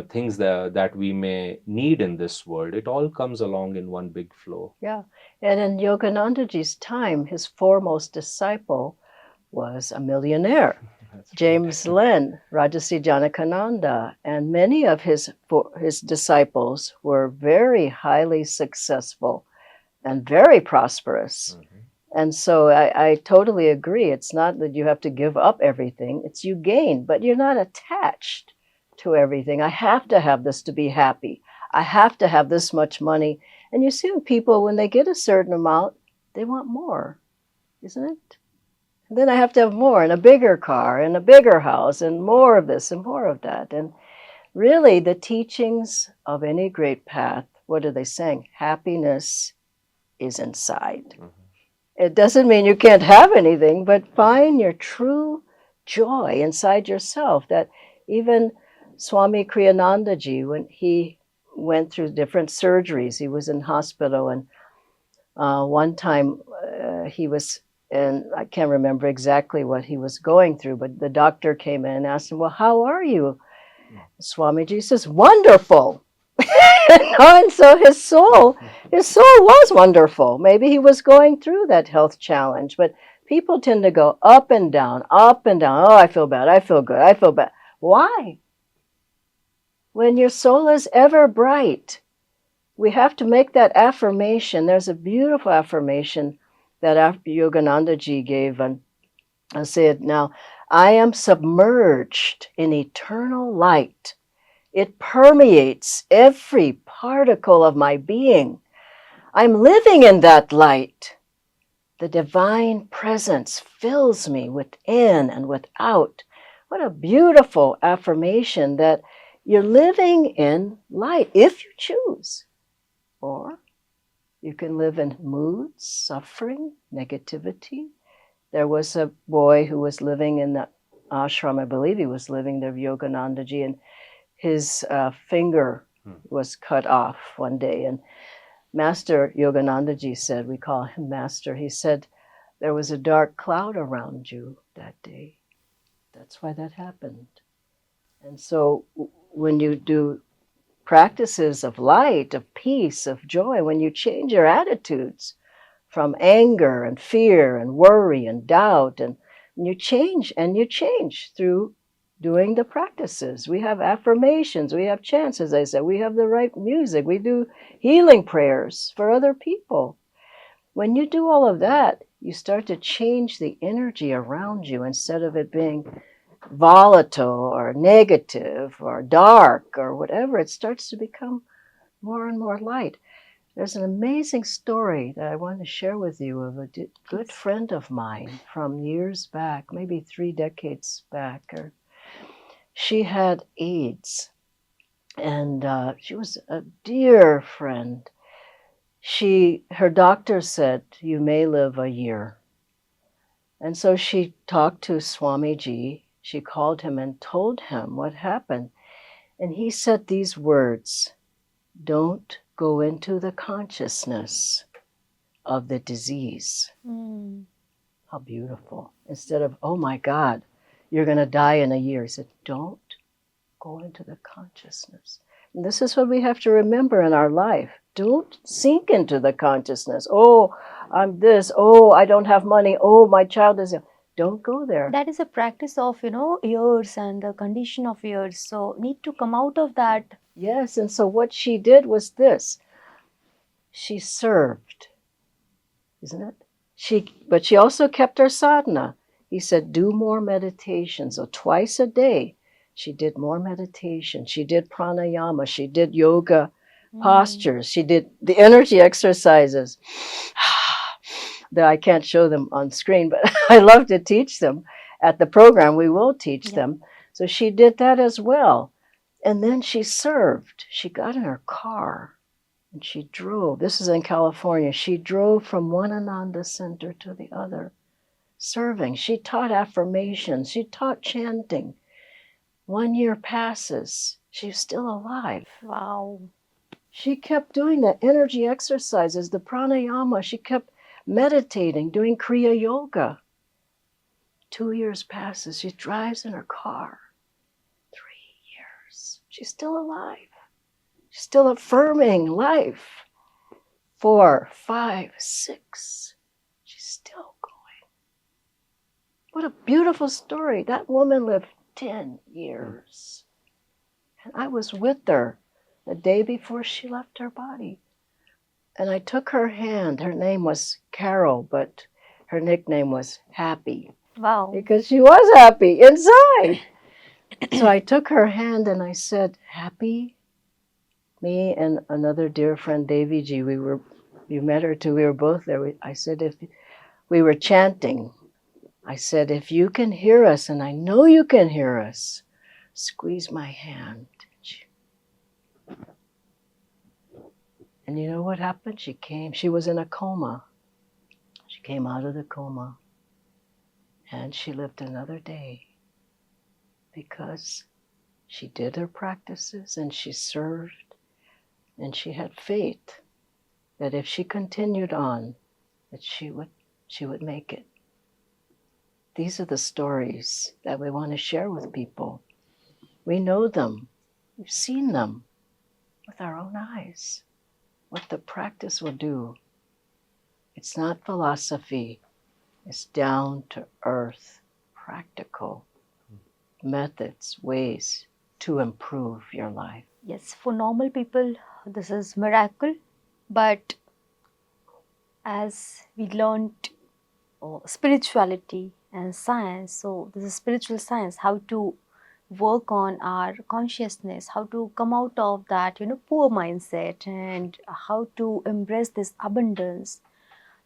things that we may need in this world. It all comes along in one big flow. Yeah. And in Yoganandaji's time, his foremost disciple was a millionaire, That's James Len, Rajasi Janakananda, and many of his disciples were very highly successful and very prosperous. Mhm. And so I totally agree. It's not that you have to give up everything, it's you gain, but you're not attached to everything. I have to have this to be happy. I have to have this much money. And you see people, when they get a certain amount, they want more, isn't it? And then I have to have more, and a bigger car, and a bigger house, and more of this and more of that. And really, the teachings of any great path, what are they saying? Happiness is inside. Mhm. It doesn't mean you can't have anything, but find your true joy inside yourself. That even Swami Kriyanandaji, when he went through different surgeries, he was in hospital, and one time he was, and I can't remember exactly what he was going through, but the doctor came in and asked him, well, how are you? Swamiji says, wonderful. And so his soul was wonderful. Maybe he was going through that health challenge, but people tend to go up and down, up and down. Oh, I feel bad. I feel good. I feel bad. Why? When your soul is ever bright, we have to make that affirmation. There's a beautiful affirmation that Yoganandaji gave, and I say it now. I am submerged in eternal light. It permeates every particle of my being. I'm living in that light. The divine presence fills me within and without. What a beautiful affirmation that you're living in light if you choose. Or you can live in moods, suffering, negativity. There was a boy who was living in the ashram, I believe he was living there, Yoganandaji, and his finger was cut off one day. And Master Yoganandaji said, we call him Master, he said, there was a dark cloud around you that day. That's why that happened. And so when you do practices of light, of peace, of joy, when you change your attitudes from anger and fear and worry and doubt, and you change through doing the practices. We have affirmations, we have chants, as I said, we have the right music, we do healing prayers for other people. When you do all of that, you start to change the energy around you instead of it being volatile or negative or dark or whatever. It starts to become more and more light. There's an amazing story that I want to share with you of a good friend of mine from years back, maybe 3 decades back. She had AIDS, and she was a dear friend. Her doctor said, you may live a year. And so she talked to Swamiji. She called him and told him what happened. And he said these words, don't go into the consciousness of the disease. How beautiful. Instead of, oh my God, you're going to die in a year. He said, don't go into the consciousness. And this is what we have to remember in our life. Don't sink into the consciousness. Oh, I'm this. Oh, I don't have money. Oh, my child is ill. Don't go there. That is a practice of, years and the condition of years. So need to come out of that. Yes, and so what she did was this. She served, isn't it? But she also kept her sadhana. He said, do more meditation. So twice a day, she did more meditation. She did pranayama. She did yoga postures. She did the energy exercises. That I can't show them on screen, but I love to teach them. At the program, we will teach them. So she did that as well. And then she served. She got in her car and she drove. This is in California. She drove from one Ananda center to the other, serving. She taught affirmations. She taught chanting. 1 year passes. She's still alive. Wow. She kept doing the energy exercises, the pranayama. She kept meditating, doing Kriya Yoga. 2 years passes. She drives in her car. 3 years. She's still alive. She's still affirming life. 4, 5, 6. She's still going. What a beautiful story. That woman lived 10 years. And I was with her the day before she left her body. And I took her hand. Her name was Carol, but her nickname was Happy. Wow. Because she was happy inside. So I took her hand and I said, Happy? Me and another dear friend, Davy G, you met her too, we were both there. I said, if we were chanting, I said, if you can hear us, and I know you can hear us, squeeze my hand. And you know what happened? She came. She was in a coma. She came out of the coma. And she lived another day because she did her practices and she served and she had faith that if she continued on, that she would make it. These are the stories that we want to share with people. We know them. We've seen them with our own eyes. What the practice will do. It's not philosophy. It's down to earth, practical methods, ways to improve your life. Yes, for normal people, this is miracle. But as we learned spirituality and science, so this is spiritual science, how to work on our consciousness, how to come out of that, poor mindset, and how to embrace this abundance,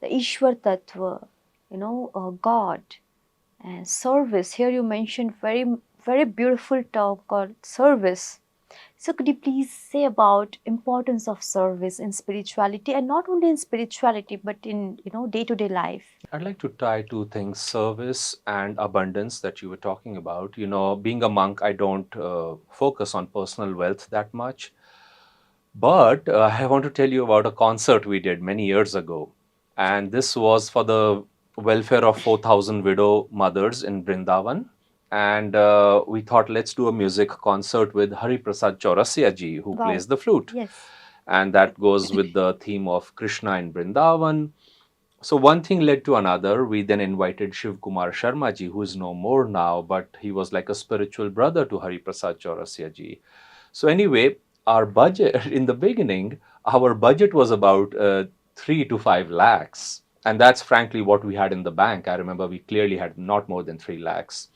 the Ishwar Tattva, God and service. Here you mentioned very, very beautiful term called service. So could you please say about importance of service in spirituality, and not only in spirituality but in day-to-day life? I'd like to tie two things, service and abundance, that you were talking about. Being a monk, I don't focus on personal wealth that much. But I want to tell you about a concert we did many years ago. And this was for the welfare of 4,000 widow mothers in Vrindavan. And we thought, let's do a music concert with Hari Prasad Chaurasia ji, who Wow. plays the flute. Yes. And that goes with the theme of Krishna in Vrindavan. So one thing led to another. We then invited Shiv Kumar Sharma ji, who is no more now, but he was like a spiritual brother to Hari Prasad Chaurasia ji. So anyway, our budget in the beginning, our budget was about 3 to 5 lakhs. And that's frankly what we had in the bank. I remember we clearly had not more than 3 lakhs.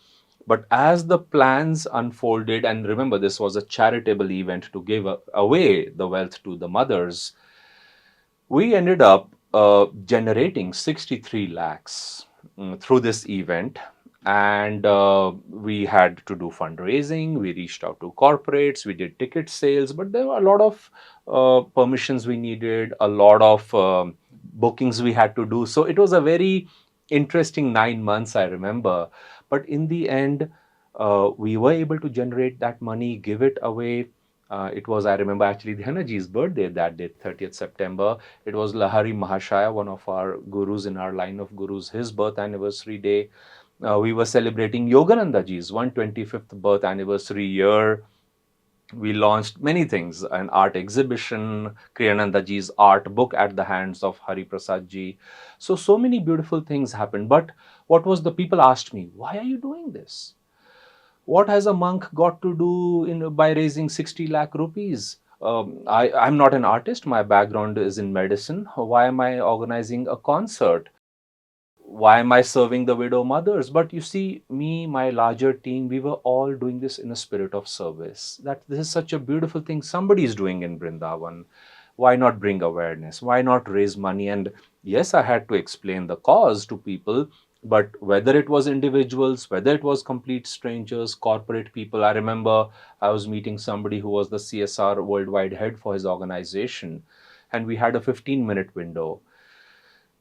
But as the plans unfolded, and remember, this was a charitable event to give away the wealth to the mothers, we ended up generating 63 lakhs through this event. And we had to do fundraising. We reached out to corporates. We did ticket sales. But there were a lot of permissions we needed, a lot of bookings we had to do. So it was a very interesting 9 months, I remember. But in the end, we were able to generate that money, give it away. It was, I remember, actually Dhyanaji's birthday that day, 30th September. It was Lahari Mahashaya, one of our gurus in our line of gurus, his birth anniversary day. We were celebrating Yoganandaji's 125th birth anniversary year. We launched many things, an art exhibition, Kriyanandaji's art book at the hands of Hari Prasad ji. So many beautiful things happened. But what was the people asked me, why are you doing this? What has a monk got to do by raising 60 lakh rupees? I'm not an artist. My background is in medicine. Why am I organizing a concert? Why am I serving the widow mothers? But you see, me, my larger team, we were all doing this in a spirit of service. That this is such a beautiful thing somebody is doing in Vrindavan. Why not bring awareness? Why not raise money? And yes, I had to explain the cause to people. But whether it was individuals, whether it was complete strangers, corporate people, I remember I was meeting somebody who was the CSR worldwide head for his organization, and we had a 15-minute window.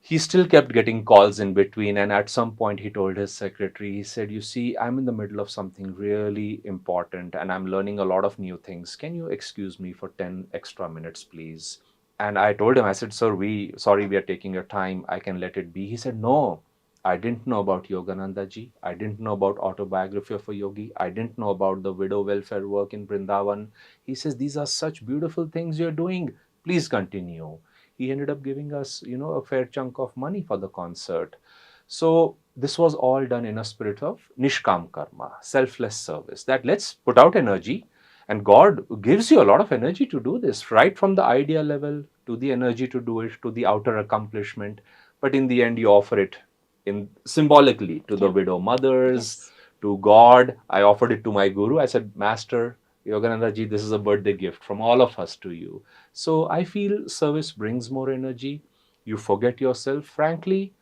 He still kept getting calls in between, and at some point he told his secretary, he said, you see, I'm in the middle of something really important and I'm learning a lot of new things. Can you excuse me for 10 extra minutes, please? And I told him, I said, sir, sorry, we are taking your time. I can let it be. He said, no, I didn't know about Yogananda ji. I didn't know about autobiography of a yogi. I didn't know about the widow welfare work in Vrindavan. He says, these are such beautiful things you're doing. Please continue. He ended up giving us, a fair chunk of money for the concert. So this was all done in a spirit of nishkam karma, selfless service, that let's put out energy. And God gives you a lot of energy to do this, right from the idea level to the energy to do it, to the outer accomplishment. But in the end, you offer it in symbolically to the widow mothers, Yes. to God. I offered it to my guru. I said, Master Yogananda ji, this is a birthday gift from all of us to you. So I feel service brings more energy. You forget yourself. Frankly,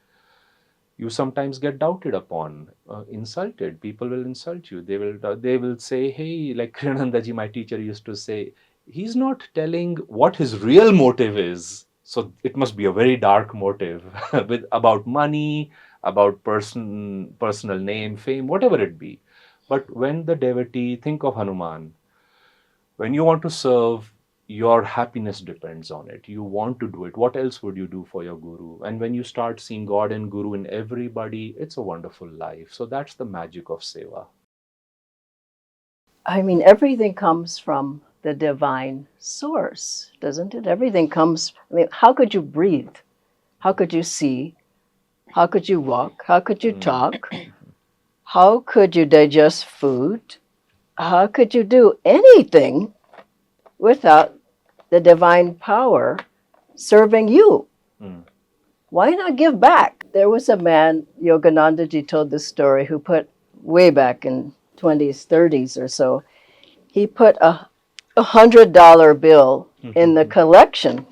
you sometimes get doubted upon, insulted. People will insult you. They will say, hey, like Kriyananda ji, my teacher, used to say, he's not telling what his real motive is. So it must be a very dark motive with about money, about personal name, fame, whatever it be. But when the devotee, think of Hanuman, when you want to serve, your happiness depends on it. You want to do it. What else would you do for your guru? And when you start seeing God and guru in everybody, it's a wonderful life. So that's the magic of seva. I mean, everything comes from the divine source, doesn't it? Everything comes, I mean, how could you breathe? How could you see? How could you walk? How could you talk? How could you digest food? How could you do anything without the divine power serving you? Mm. Why not give back? There was a man, Yoganandaji told this story, who put way back in 20s, 30s or so, he put a $100 bill in the collection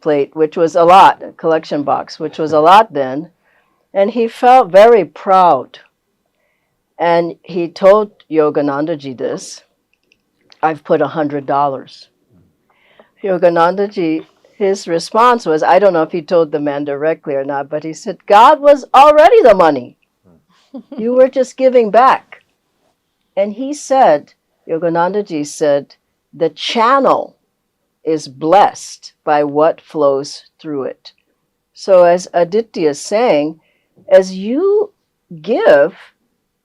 plate, which was a lot, a collection box, which was a lot then, and he felt very proud. And he told Yoganandaji this, I've put $100. Yoganandaji, his response was, I don't know if he told the man directly or not, but he said, God was already the money. You were just giving back. And he said, Yoganandaji said, the channel is blessed by what flows through it. So as Aditya is saying, as you give,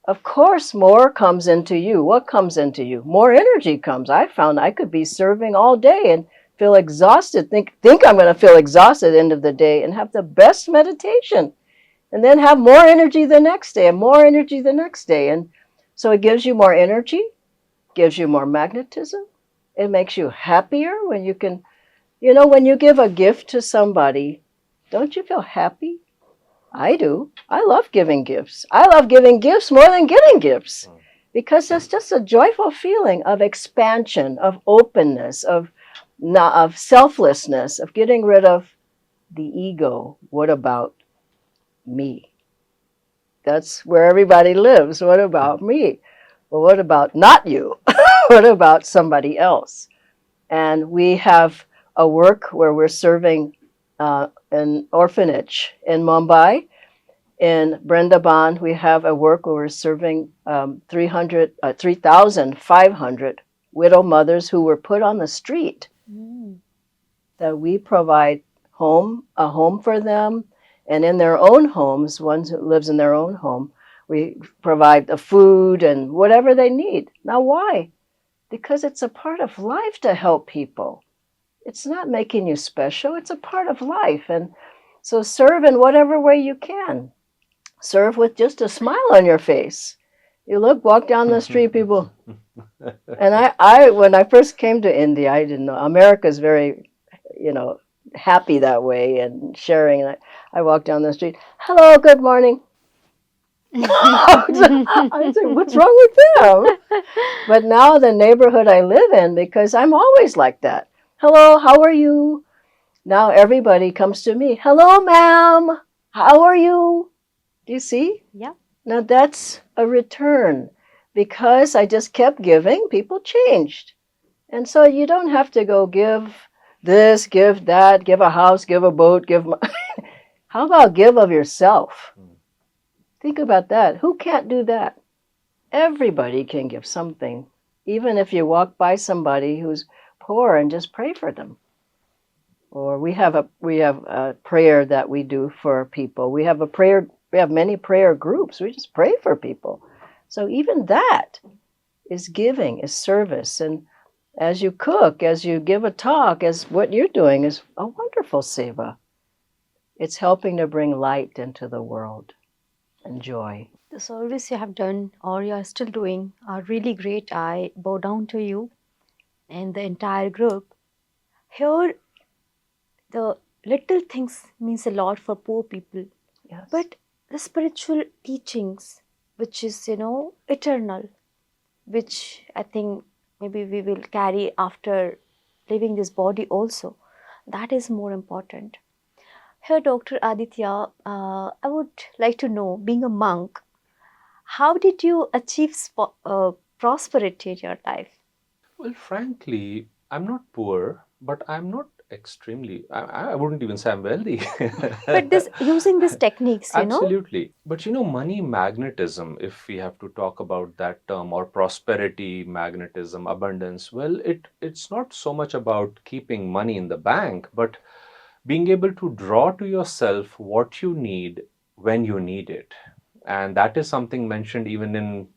of course, more comes into you. What comes into you? More energy comes. I found I could be serving all day and feel exhausted, think I'm going to feel exhausted at the end of the day and have the best meditation. And then have more energy the next day and more energy the next day. And so it gives you more energy, gives you more magnetism. It makes you happier when you can, when you give a gift to somebody, don't you feel happy? I do. I love giving gifts. I love giving gifts more than getting gifts because it's just a joyful feeling of expansion, of openness, of selflessness, of getting rid of the ego. What about me? That's where everybody lives. What about me? Well, what about not you? What about somebody else? And we have a work where we're serving an orphanage in Mumbai. In Brindaban, we have a work where we're serving 3,500 widow mothers who were put on the street. That we provide a home for them, and in their own homes, one who lives in their own home, we provide the food and whatever they need. Now, why? Because it's a part of life to help people. It's not making you special. It's a part of life. And so serve in whatever way you can. Serve with just a smile on your face. You walk down the street, people. And I when I first came to India, I didn't know. America's very, happy that way and sharing. And I walked down the street. Hello, good morning. I said, what's wrong with them? But now the neighborhood I live in, because I'm always like that. Hello, how are you? Now everybody comes to me. Hello, ma'am. How are you? Do you see? Yeah. Now that's a return. Because I just kept giving, people changed. And so you don't have to go give this, give that, give a house, give a boat, How about give of yourself? Think about that. Who can't do that? Everybody can give something. Even if you walk by somebody who's poor and just pray for them. Or we have a prayer that we do for people. We have many prayer groups. We just pray for people. So even that is giving, is service. And as you cook, as you give a talk, as what you're doing is a wonderful seva. It's helping to bring light into the world and joy. The service you have done or you are still doing are really great. I bow down to you and the entire group. Here, the little things means a lot for poor people. Yes. But the spiritual teachings, which is, eternal, which I think maybe we will carry after leaving this body also, that is more important. Here, Dr. Aditya, I would like to know, being a monk, how did you achieve prosperity in your life? Well, frankly, I'm not poor, but I'm not extremely, I wouldn't even say I'm wealthy. But this using these techniques, Absolutely. But money magnetism, if we have to talk about that term, or prosperity, magnetism, abundance, well, it's not so much about keeping money in the bank, but being able to draw to yourself what you need when you need it. And that is something mentioned even in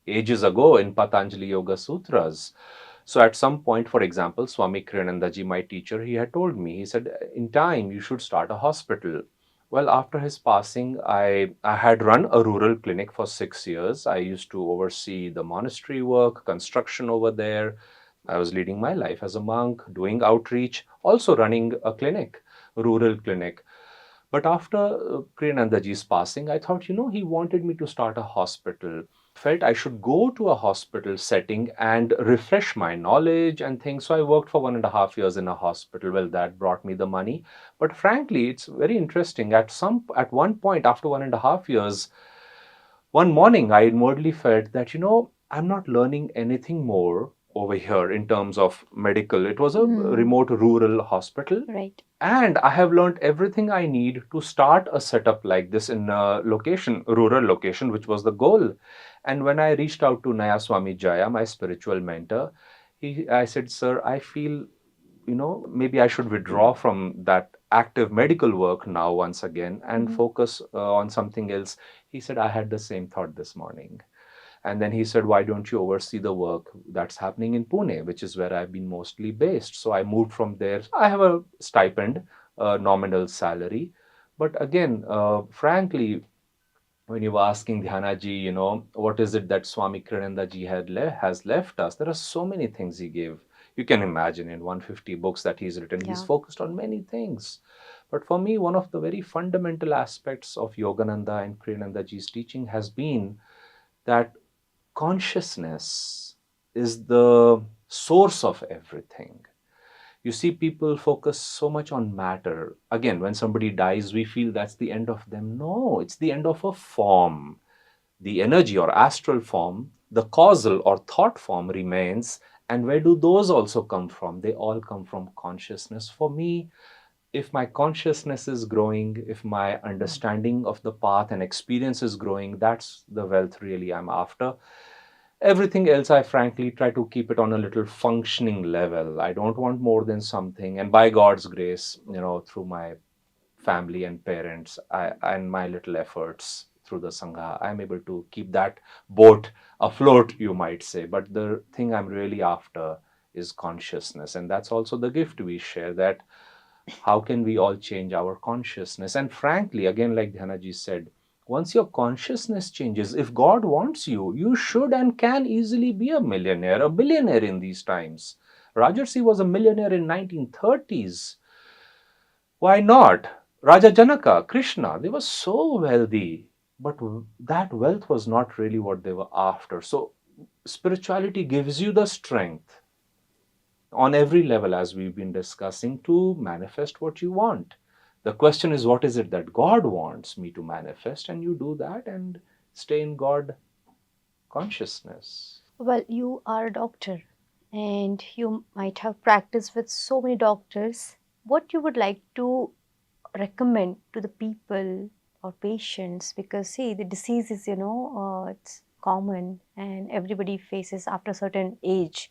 ages ago in Patanjali Yoga Sutras. So at some point, for example, Swami Kriyanandaji, my teacher, he had told me, he said, in time, you should start a hospital. Well, after his passing, I had run a rural clinic for 6 years. I used to oversee the monastery work, construction over there. I was leading my life as a monk, doing outreach, also running a clinic, a rural clinic. But after Kriyanandaji's passing, I thought, he wanted me to start a hospital. Felt I should go to a hospital setting and refresh my knowledge and things. So I worked for 1.5 years in a hospital. Well, that brought me the money. But frankly, it's very interesting. At one point, after 1.5 years, one morning, I inwardly felt that, I'm not learning anything more over here in terms of medical. It was a remote rural hospital. Right. And I have learned everything I need to start a setup like this in a rural location, which was the goal. And when I reached out to Nayaswami Jaya, my spiritual mentor, I said, sir, I feel, maybe I should withdraw from that active medical work now once again and focus on something else. He said, I had the same thought this morning. And then he said, why don't you oversee the work that's happening in Pune, which is where I've been mostly based. So I moved from there. I have a stipend, a nominal salary. But again, frankly, when you were asking Dhyanaji, what is it that Swami Kriyanandaji has left us? There are so many things he gave. You can imagine in 150 books that he's written, he's focused on many things. But for me, one of the very fundamental aspects of Yogananda and Kriyanandaji's teaching has been that consciousness is the source of everything. You see, people focus so much on matter. Again, when somebody dies, we feel that's the end of them. No, it's the end of a form. The energy or astral form, the causal or thought form remains. And where do those also come from? They all come from consciousness. For me, if my consciousness is growing, if my understanding of the path and experience is growing, that's the wealth really I'm after. Everything else, I frankly try to keep it on a little functioning level. I don't want more than something. And by God's grace, through my family and parents and my little efforts through the Sangha, I'm able to keep that boat afloat, you might say. But the thing I'm really after is consciousness. And that's also the gift we share, that how can we all change our consciousness? And frankly, again, like Dhyanaji said, once your consciousness changes, if God wants you, you should and can easily be a millionaire, a billionaire in these times. Rajarsi was a millionaire in 1930s. Why not? Raja Janaka, Krishna, they were so wealthy, but that wealth was not really what they were after. So spirituality gives you the strength on every level, as we've been discussing, to manifest what you want. The question is, what is it that God wants me to manifest? And you do that and stay in God consciousness. Well, you are a doctor and you might have practiced with so many doctors. What you would like to recommend to the people or patients? Because see, the disease is, it's common and everybody faces after a certain age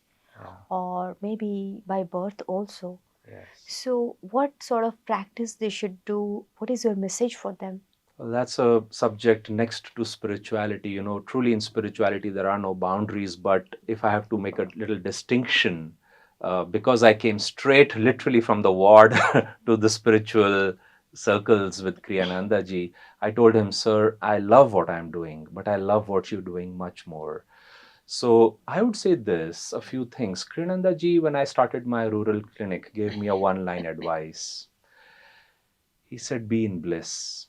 or maybe by birth also. Yes. So what sort of practice they should do? What is your message for them? Well, that's a subject next to spirituality. Truly in spirituality, there are no boundaries. But if I have to make a little distinction, because I came straight literally from the ward to the spiritual circles with Kriyananda ji, I told him, sir, I love what I'm doing, but I love what you're doing much more. So I would say this, a few things. Kriyananda ji, when I started my rural clinic, gave me a one-line advice. He said, be in bliss.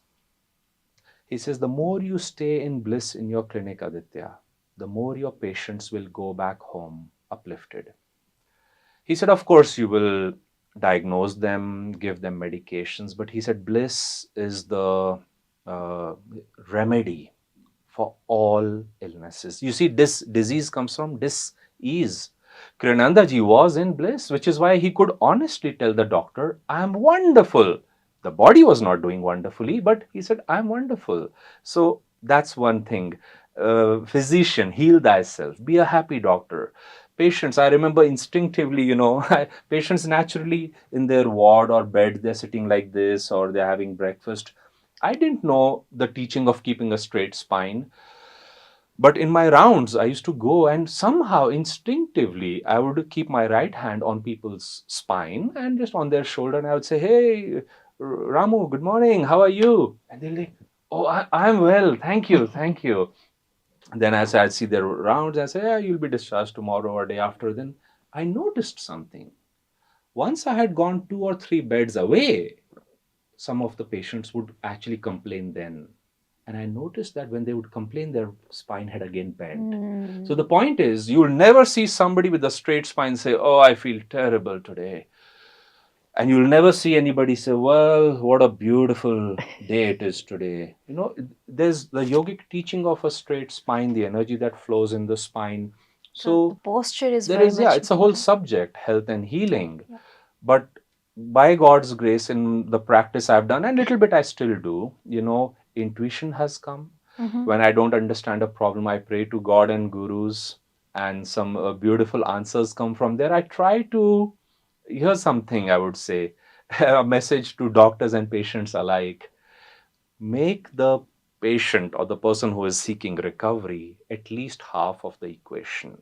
He says, the more you stay in bliss in your clinic, Aditya, the more your patients will go back home uplifted. He said, of course, you will diagnose them, give them medications, but he said, bliss is the uh, remedy for all illnesses. You see, this disease comes from dis-ease. Kriyananda ji was in bliss, which is why he could honestly tell the doctor, I am wonderful. The body was not doing wonderfully, but he said, I am wonderful. So that's one thing. Physician, heal thyself. Be a happy doctor. Patients, I remember instinctively, patients naturally in their ward or bed, they're sitting like this or they're having breakfast. I didn't know the teaching of keeping a straight spine. But in my rounds, I used to go and somehow instinctively, I would keep my right hand on people's spine and just on their shoulder. And I would say, hey, Ramu, good morning. How are you? And they'll like, oh, I'm well. Thank you. Thank you. And then as I'd see their rounds, I say, yeah, you'll be discharged tomorrow or day after. Then I noticed something. Once I had gone 2 or 3 beds away, some of the patients would actually complain then. And I noticed that when they would complain, their spine had again bent. So the point is, you'll never see somebody with a straight spine say, oh, I feel terrible today. And you'll never see anybody say, well, what a beautiful day it is today. There's the yogic teaching of a straight spine, the energy that flows in the spine. So the posture is there very is, much it's a whole important. subject, health and healing. Yeah. But by God's grace, in the practice I've done, and little bit I still do, intuition has come. When I don't understand a problem, I pray to God and gurus, and some beautiful answers come from there. I try to, here's something I would say, a message to doctors and patients alike. Make the patient or the person who is seeking recovery at least half of the equation.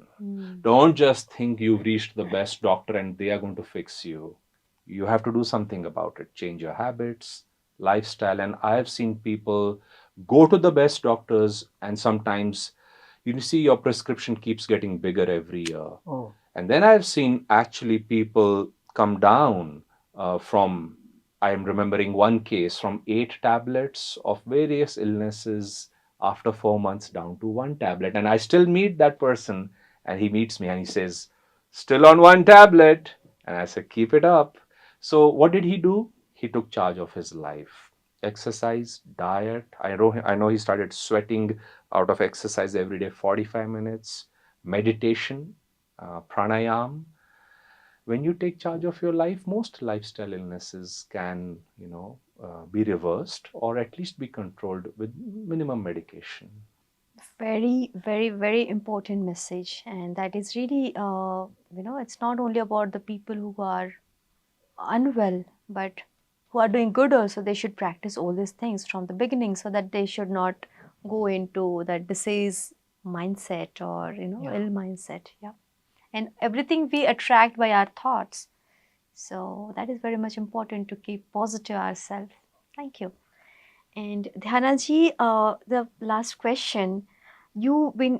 Don't just think you've reached the best doctor and they are going to fix you. You have to do something about it. Change your habits, lifestyle. And I've seen people go to the best doctors, and sometimes you see your prescription keeps getting bigger every year. Oh. And then I've seen actually people come down from, I am remembering one case, from 8 tablets of various illnesses after 4 months down to 1 tablet. And I still meet that person, and he meets me and he says, still on 1 tablet. And I said, keep it up. So what did he do? He took charge of his life. Exercise, diet. I know he started sweating out of exercise every day, 45 minutes. Meditation, pranayam. When you take charge of your life, most lifestyle illnesses can, be reversed or at least be controlled with minimum medication. Very, very, very important message. And that is really, it's not only about the people who are unwell, but who are doing good also. They should practice all these things from the beginning so that they should not go into that disease mindset or, ill mindset. Yeah. And everything we attract by our thoughts. So that is very much important to keep positive ourselves. Thank you. And Dhyanaji, the last question, you've been,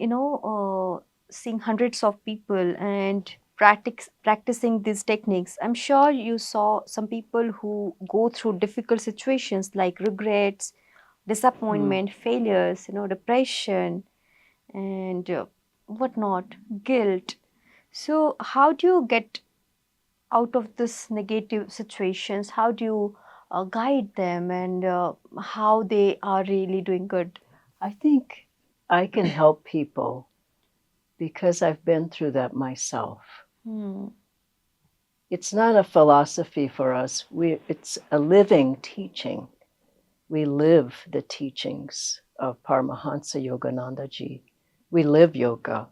seeing hundreds of people and practicing these techniques. I'm sure you saw some people who go through difficult situations like regrets, disappointment, failures, depression, and whatnot, guilt. So, how do you get out of this negative situations? How do you guide them, and how they are really doing good? I think I can help people because I've been through that myself. It's not a philosophy for us. It's a living teaching. We live the teachings of Paramahansa Yogananda ji. We live yoga.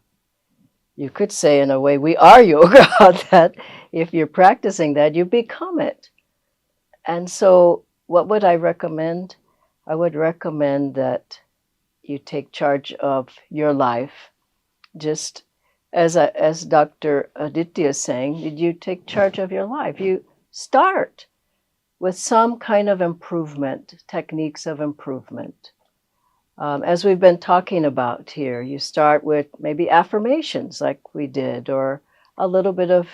You could say, in a way, we are yoga, that if you're practicing that, you become it. And so, what would I recommend? I would recommend that you take charge of your life, just as Dr. Aditya is saying, did you take charge of your life? You start with some kind of improvement, techniques of improvement. As we've been talking about here, you start with maybe affirmations like we did, or a little bit of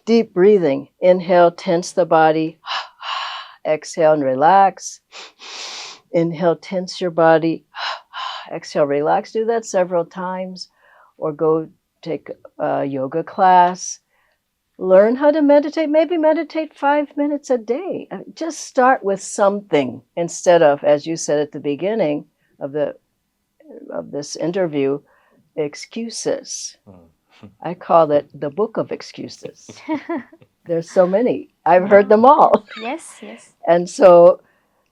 deep breathing. Inhale, tense the body. Exhale and relax. Inhale, tense your body. Exhale, relax. Do that several times, or go take a yoga class. Learn how to meditate. Maybe meditate 5 minutes a day. Just start with something instead of, as you said at the beginning of this interview, excuses. I call it the book of excuses. There's so many. I've heard them all. Yes, yes. And so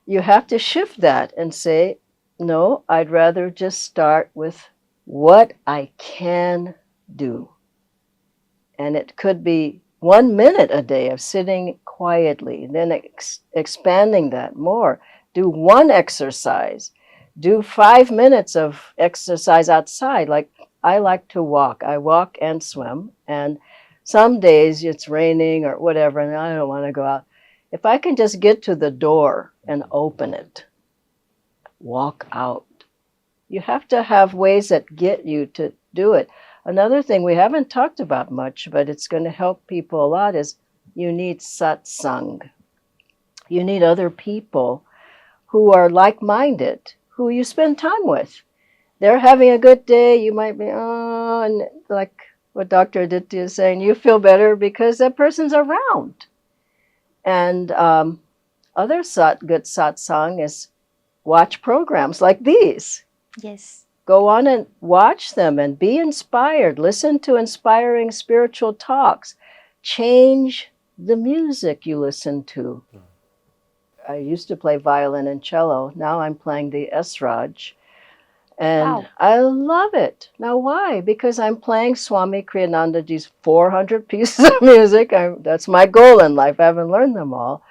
you have to shift that and say, no, I'd rather just start with what I can do. And it could be 1 minute a day of sitting quietly, then expanding that more. Do one exercise. Do 5 minutes of exercise outside. Like, I like to walk. I walk and swim. And some days it's raining or whatever, and I don't want to go out. If I can just get to the door and open it, walk out. You have to have ways that get you to do it. Another thing we haven't talked about much, but it's going to help people a lot, is you need satsang. You need other people who are like-minded, who you spend time with. They're having a good day. You might be, oh, and like what Dr. Aditya is saying, you feel better because that person's around. And other good satsang is watch programs like these. Yes. Go on and watch them and be inspired. Listen to inspiring spiritual talks. Change the music you listen to. I used to play violin and cello. Now I'm playing the Esraj. And Wow. I love it. Now, why? Because I'm playing Swami Kriyanandaji's 400 pieces of music. That's my goal in life. I haven't learned them all.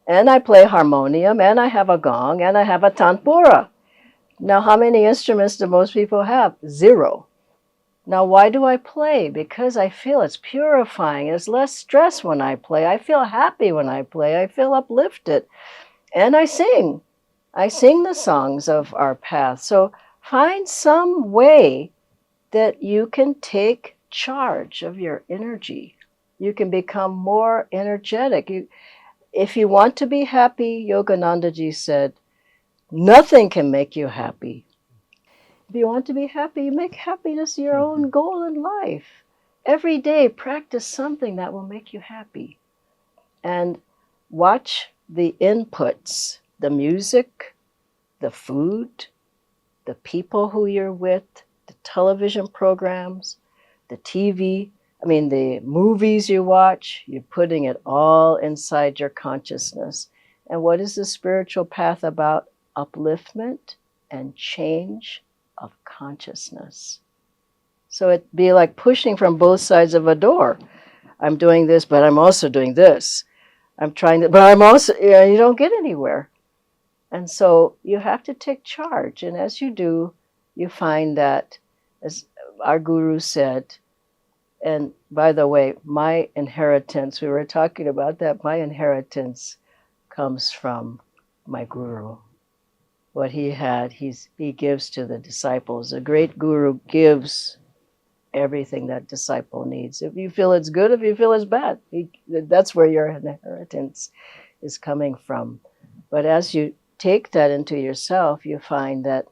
And I play harmonium, and I have a gong, and I have a tanpura. Now, how many instruments do most people have? 0. Now, why do I play? Because I feel it's purifying. There's less stress when I play. I feel happy when I play. I feel uplifted. And I sing. I sing the songs of our path. So find some way that you can take charge of your energy. You can become more energetic. If you want to be happy, Yoganandaji said, nothing can make you happy. If you want to be happy, you make happiness your own goal in life. Every day, practice something that will make you happy. And watch the inputs, the music, the food, the people who you're with, the television programs, the TV, the movies you watch. You're putting it all inside your consciousness. And what is the spiritual path about? Upliftment and change of consciousness. So it'd be like pushing from both sides of a door. I'm doing this, but I'm also doing this. I'm trying to, but I'm also, you don't get anywhere. And so you have to take charge. And as you do, you find that, as our guru said, and by the way, my inheritance, we were talking about that, my inheritance comes from my guru. What he had, he gives to the disciples. A great guru gives everything that disciple needs. If you feel it's good, if you feel it's bad, that's where your inheritance is coming from. But as you take that into yourself, you find that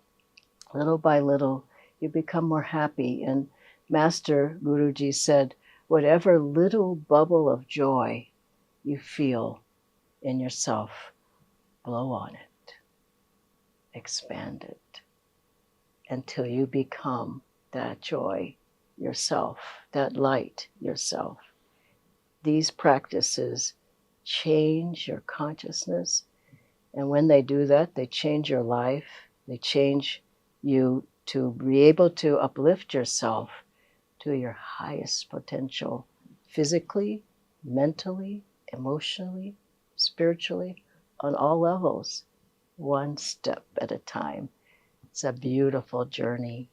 little by little, you become more happy. And Master Guruji said, whatever little bubble of joy you feel in yourself, blow on it, expand it, until you become that joy yourself, that light yourself. These practices change your consciousness. And when they do that, they change your life. They change you to be able to uplift yourself, to your highest potential, physically, mentally, emotionally, spiritually, on all levels, one step at a time. It's a beautiful journey.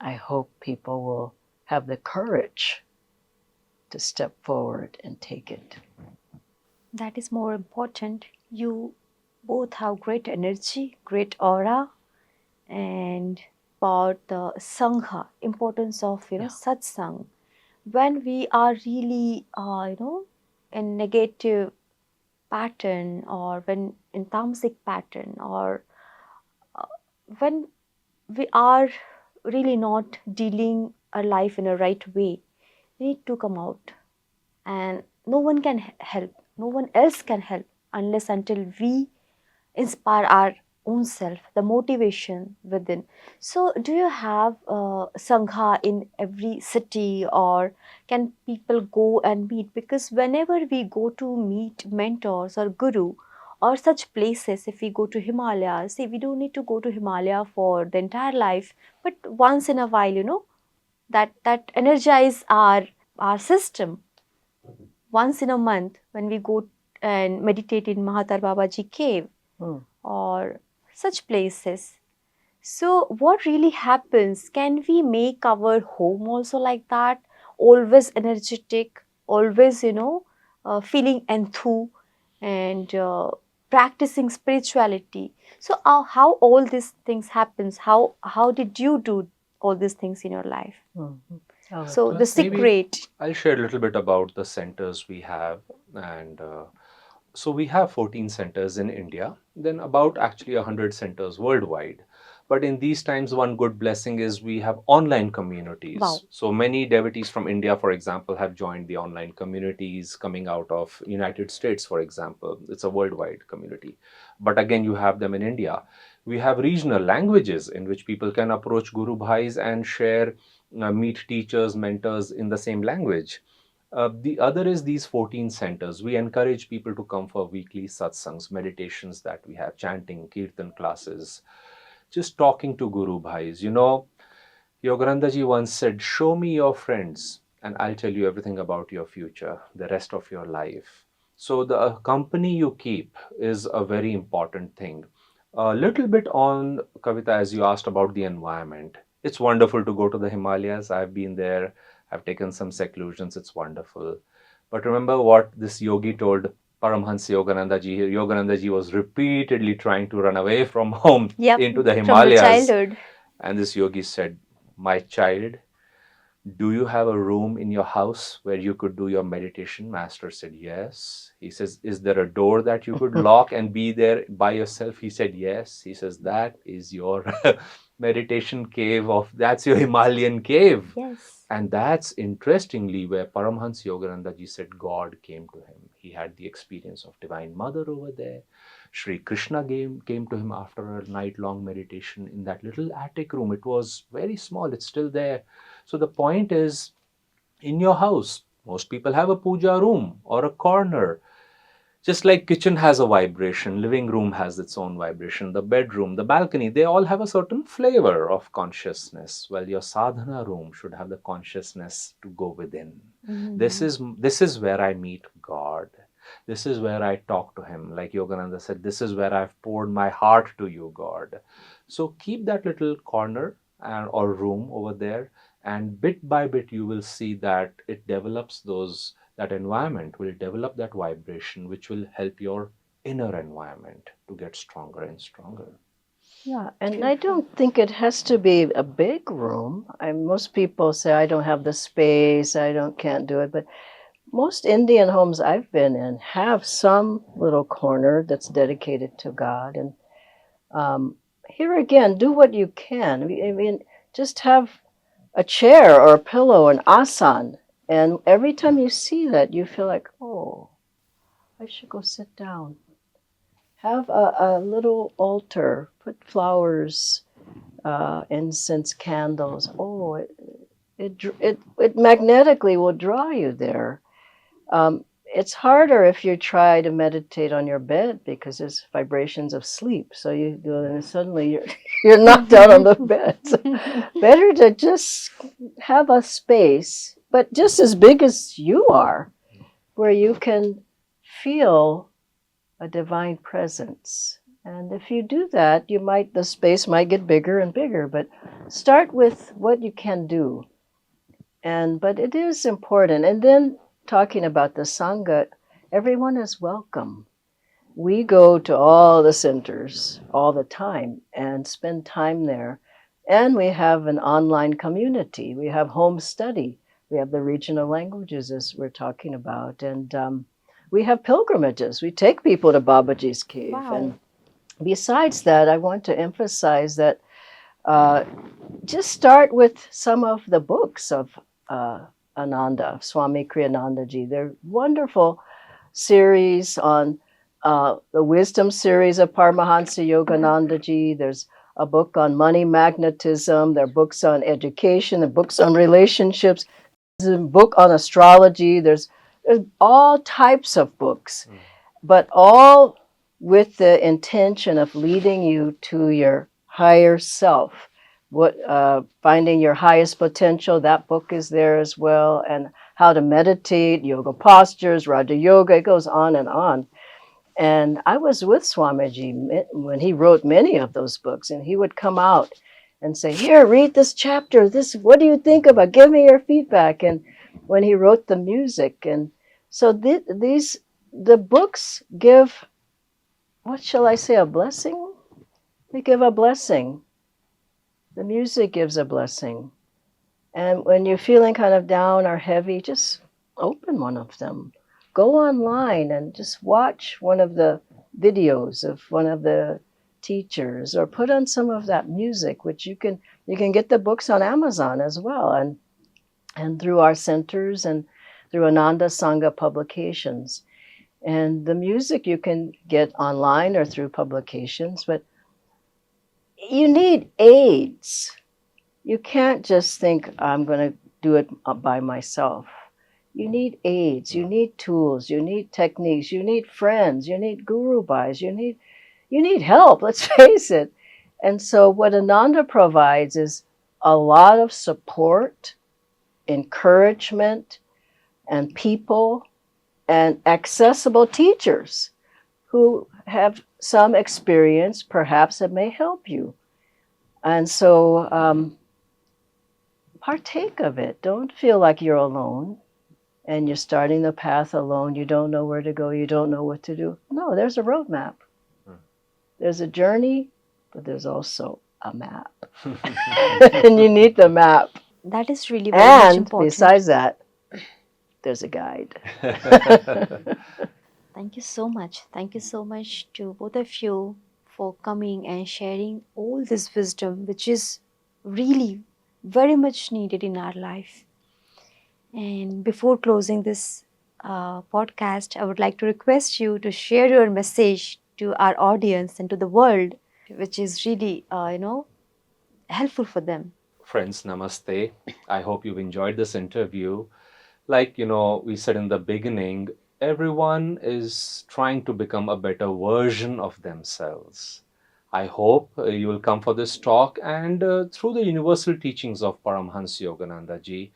I hope people will have the courage to step forward and take it. That is more important. You both have great energy, great aura, and about the Sangha, importance of satsang. When we are really in negative pattern, or when in tamasic pattern, or when we are really not dealing our life in a right way, we need to come out, and no one can help, no one else can help unless until we inspire our own self, the motivation within. So do you have sangha in every city, or can people go and meet? Because whenever we go to meet mentors or guru or such places, if we go to Himalayas, see, we don't need to go to Himalaya for the entire life, but once in a while, that energize our system. Once in a month, when we go and meditate in Mahatar Babaji cave or such places. So what really happens? Can we make our home also like that? Always energetic, always, feeling enthu and practicing spirituality. So how all these things happens? How did you do all these things in your life? So the secret. I'll share a little bit about the centers we have. And so we have 14 centers in India, then about actually 100 centers worldwide. But in these times, one good blessing is we have online communities. Wow. So many devotees from India, for example, have joined the online communities coming out of United States, for example. It's a worldwide community. But again, you have them in India. We have regional languages in which people can approach Guru Bhais and share, meet teachers, mentors in the same language. The other is these 14 centers. We encourage people to come for weekly satsangs, meditations that we have, chanting, kirtan classes, just talking to Guru Bhais. Yoganandaji once said, show me your friends and I'll tell you everything about your future, the rest of your life. So the company you keep is a very important thing. A little bit on, Kavita, as you asked about the environment. It's wonderful to go to the Himalayas. I've been there. I've taken some seclusions. It's wonderful. But remember what this yogi told Paramhansa Yoganandaji. Yoganandaji was repeatedly trying to run away from home into the Himalayas. From the childhood. And this yogi said, my child, do you have a room in your house where you could do your meditation? Master said, yes. He says, is there a door that you could lock and be there by yourself? He said, yes. He says, that is your meditation cave that's your Himalayan cave. Yes. And that's interestingly where Paramhansa Yoganandaji said God came to him. He had the experience of Divine Mother over there. Sri Krishna came to him after a night-long meditation in that little attic room. It was very small. It's still there. So the point is, in your house, most people have a puja room or a corner. Just like kitchen has a vibration, living room has its own vibration, the bedroom, the balcony, they all have a certain flavor of consciousness. Well, your sadhana room should have the consciousness to go within. This is where I meet God. This is where I talk to him. Like Yogananda said, this is where I've poured my heart to you, God. So keep that little corner or room over there, and bit by bit you will see that it develops that environment will develop that vibration, which will help your inner environment to get stronger and stronger. Yeah, and I don't think it has to be a big room. Most people say, I don't have the space, can't do it. But most Indian homes I've been in have some little corner that's dedicated to God. And here again, do what you can. I mean, just have a chair or a pillow, an asan. And every time you see that, you feel like, oh, I should go sit down. Have a little altar, put flowers, incense, candles. Oh, it magnetically will draw you there. it's harder if you try to meditate on your bed because there's vibrations of sleep. So you do it and suddenly you're knocked out on the bed. So better to just have a space, but just as big as you are, where you can feel a divine presence. And if you do that, the space might get bigger and bigger, but start with what you can do. But it is important. And then talking about the Sangha, everyone is welcome. We go to all the centers all the time and spend time there. And we have an online community. We have home study. We have the regional languages, as we're talking about. And we have pilgrimages. We take people to Babaji's cave. Wow. And besides that, I want to emphasize that just start with some of the books of Ananda, Swami Kriyanandaji. They're wonderful series on the wisdom series of Paramahansa Yoganandaji. There's a book on money magnetism. There are books on education. There are books on relationships. There's a book on astrology. There's all types of books, but all with the intention of leading you to your higher self. Finding your highest potential, that book is there as well, and how to meditate, yoga postures, Raja Yoga, it goes on and on. And I was with Swamiji when he wrote many of those books, and he would come out and say, here, read this chapter, what do you think about, give me your feedback. And when he wrote the music, and so the books give, what shall I say, a blessing? They give a blessing. The music gives a blessing. And when you're feeling kind of down or heavy, just open one of them. Go online and just watch one of the videos of one of the teachers, or put on some of that music, which you can get the books on Amazon as well, and through our centers and through Ananda Sangha publications. And the music you can get online or through publications, but you need aids. You can't just think, I'm going to do it by myself. You need aids, you need tools, you need techniques, you need friends, you need guru bhais, you need help, let's face it. And so what Ananda provides is a lot of support, encouragement, and people, and accessible teachers who have some experience, perhaps, that may help you. And so partake of it. Don't feel like you're alone and you're starting the path alone. You don't know where to go. You don't know what to do. No, there's a roadmap. There's a journey, but there's also a map. And you need the map. That is really very much And important. besides that, there's a guide. Thank you so much. Thank you so much to both of you for coming and sharing all this wisdom, which is really very much needed in our life. And before closing this podcast, I would like to request you to share your message to our audience and to the world, which is really, helpful for them. Friends, namaste. I hope you've enjoyed this interview. Like, we said in the beginning, everyone is trying to become a better version of themselves. I hope you will come for this talk, and through the universal teachings of Paramahansa Yogananda ji,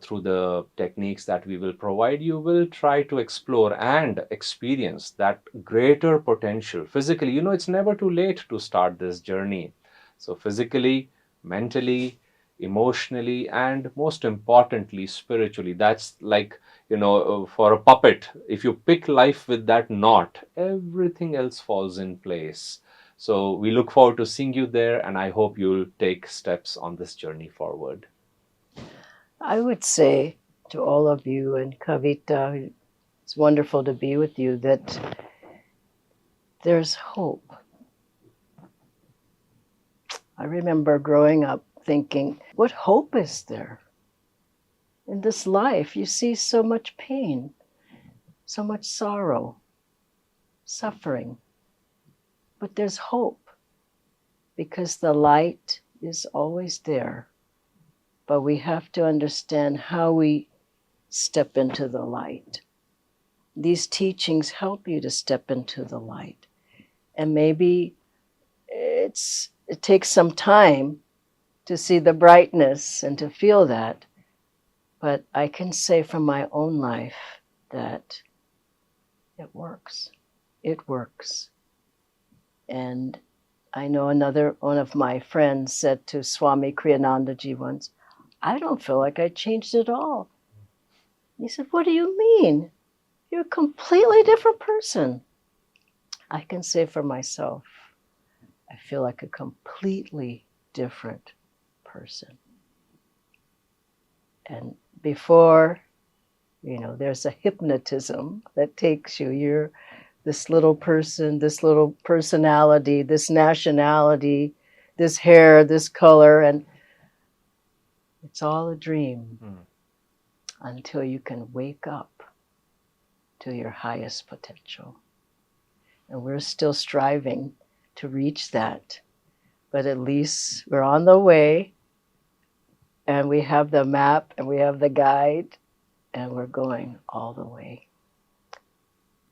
through the techniques that we will provide, you will try to explore and experience that greater potential. Physically, it's never too late to start this journey. So physically, mentally, emotionally, and most importantly, spiritually. That's like, for a puppet, if you pick life with that knot, everything else falls in place. So we look forward to seeing you there, and I hope you'll take steps on this journey forward. I would say to all of you, and Kavita, it's wonderful to be with you, that there's hope. I remember growing up thinking, what hope is there? In this life, you see so much pain, so much sorrow, suffering. But there's hope, because the light is always there. But we have to understand how we step into the light. these teachings help you to step into the light. And maybe it takes some time to see the brightness and to feel that. But I can say from my own life that it works. It works. And I know one of my friends said to Swami Kriyanandaji once, I don't feel like I changed at all. He said, what do you mean? You're a completely different person. I can say for myself, I feel like a completely different person. And before, there's a hypnotism that takes you. You're this little person, this little personality, this nationality, this hair, this color, and it's all a dream until you can wake up to your highest potential. And we're still striving to reach that, but at least we're on the way, and we have the map and we have the guide, and we're going all the way.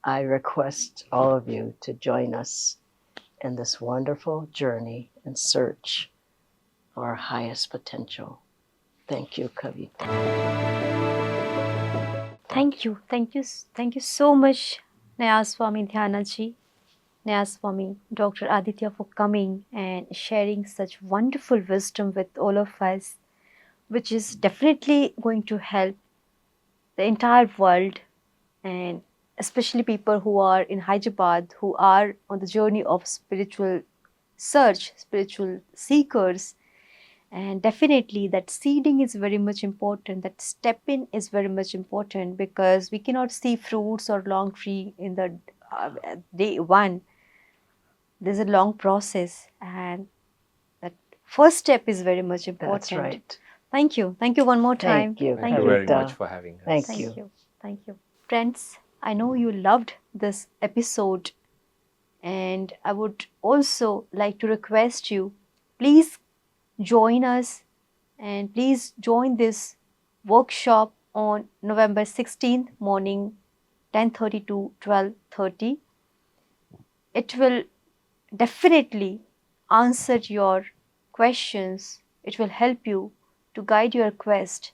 I request all of you to join us in this wonderful journey and search for our highest potential. Thank you, Kavita. Thank you so much, Nayaswami Dhyana ji, Nayaswami Dr. Aditya, for coming and sharing such wonderful wisdom with all of us, which is definitely going to help the entire world, and especially people who are in Hyderabad, who are on the journey of spiritual search, spiritual seekers. And definitely that seeding is very much important, that step in is very much important, because we cannot see fruits or long tree in the day one. There's a long process, and that first step is very much important. That's right. Thank you one more time. Thank you. Thank you very much for having us. Thank you. Thank you. Friends, I know you loved this episode, and I would also like to request you, please join us, and please join this workshop on November 16th morning, 10:30 to 12:30. It will definitely answer your questions. It will help you to guide your quest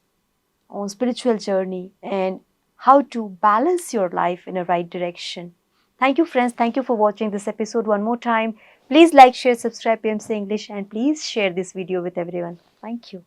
on spiritual journey and how to balance your life in a right direction. Thank you, friends. Thank you for watching this episode one more time. Please like, share, subscribe PMC English, and please share this video with everyone. Thank you.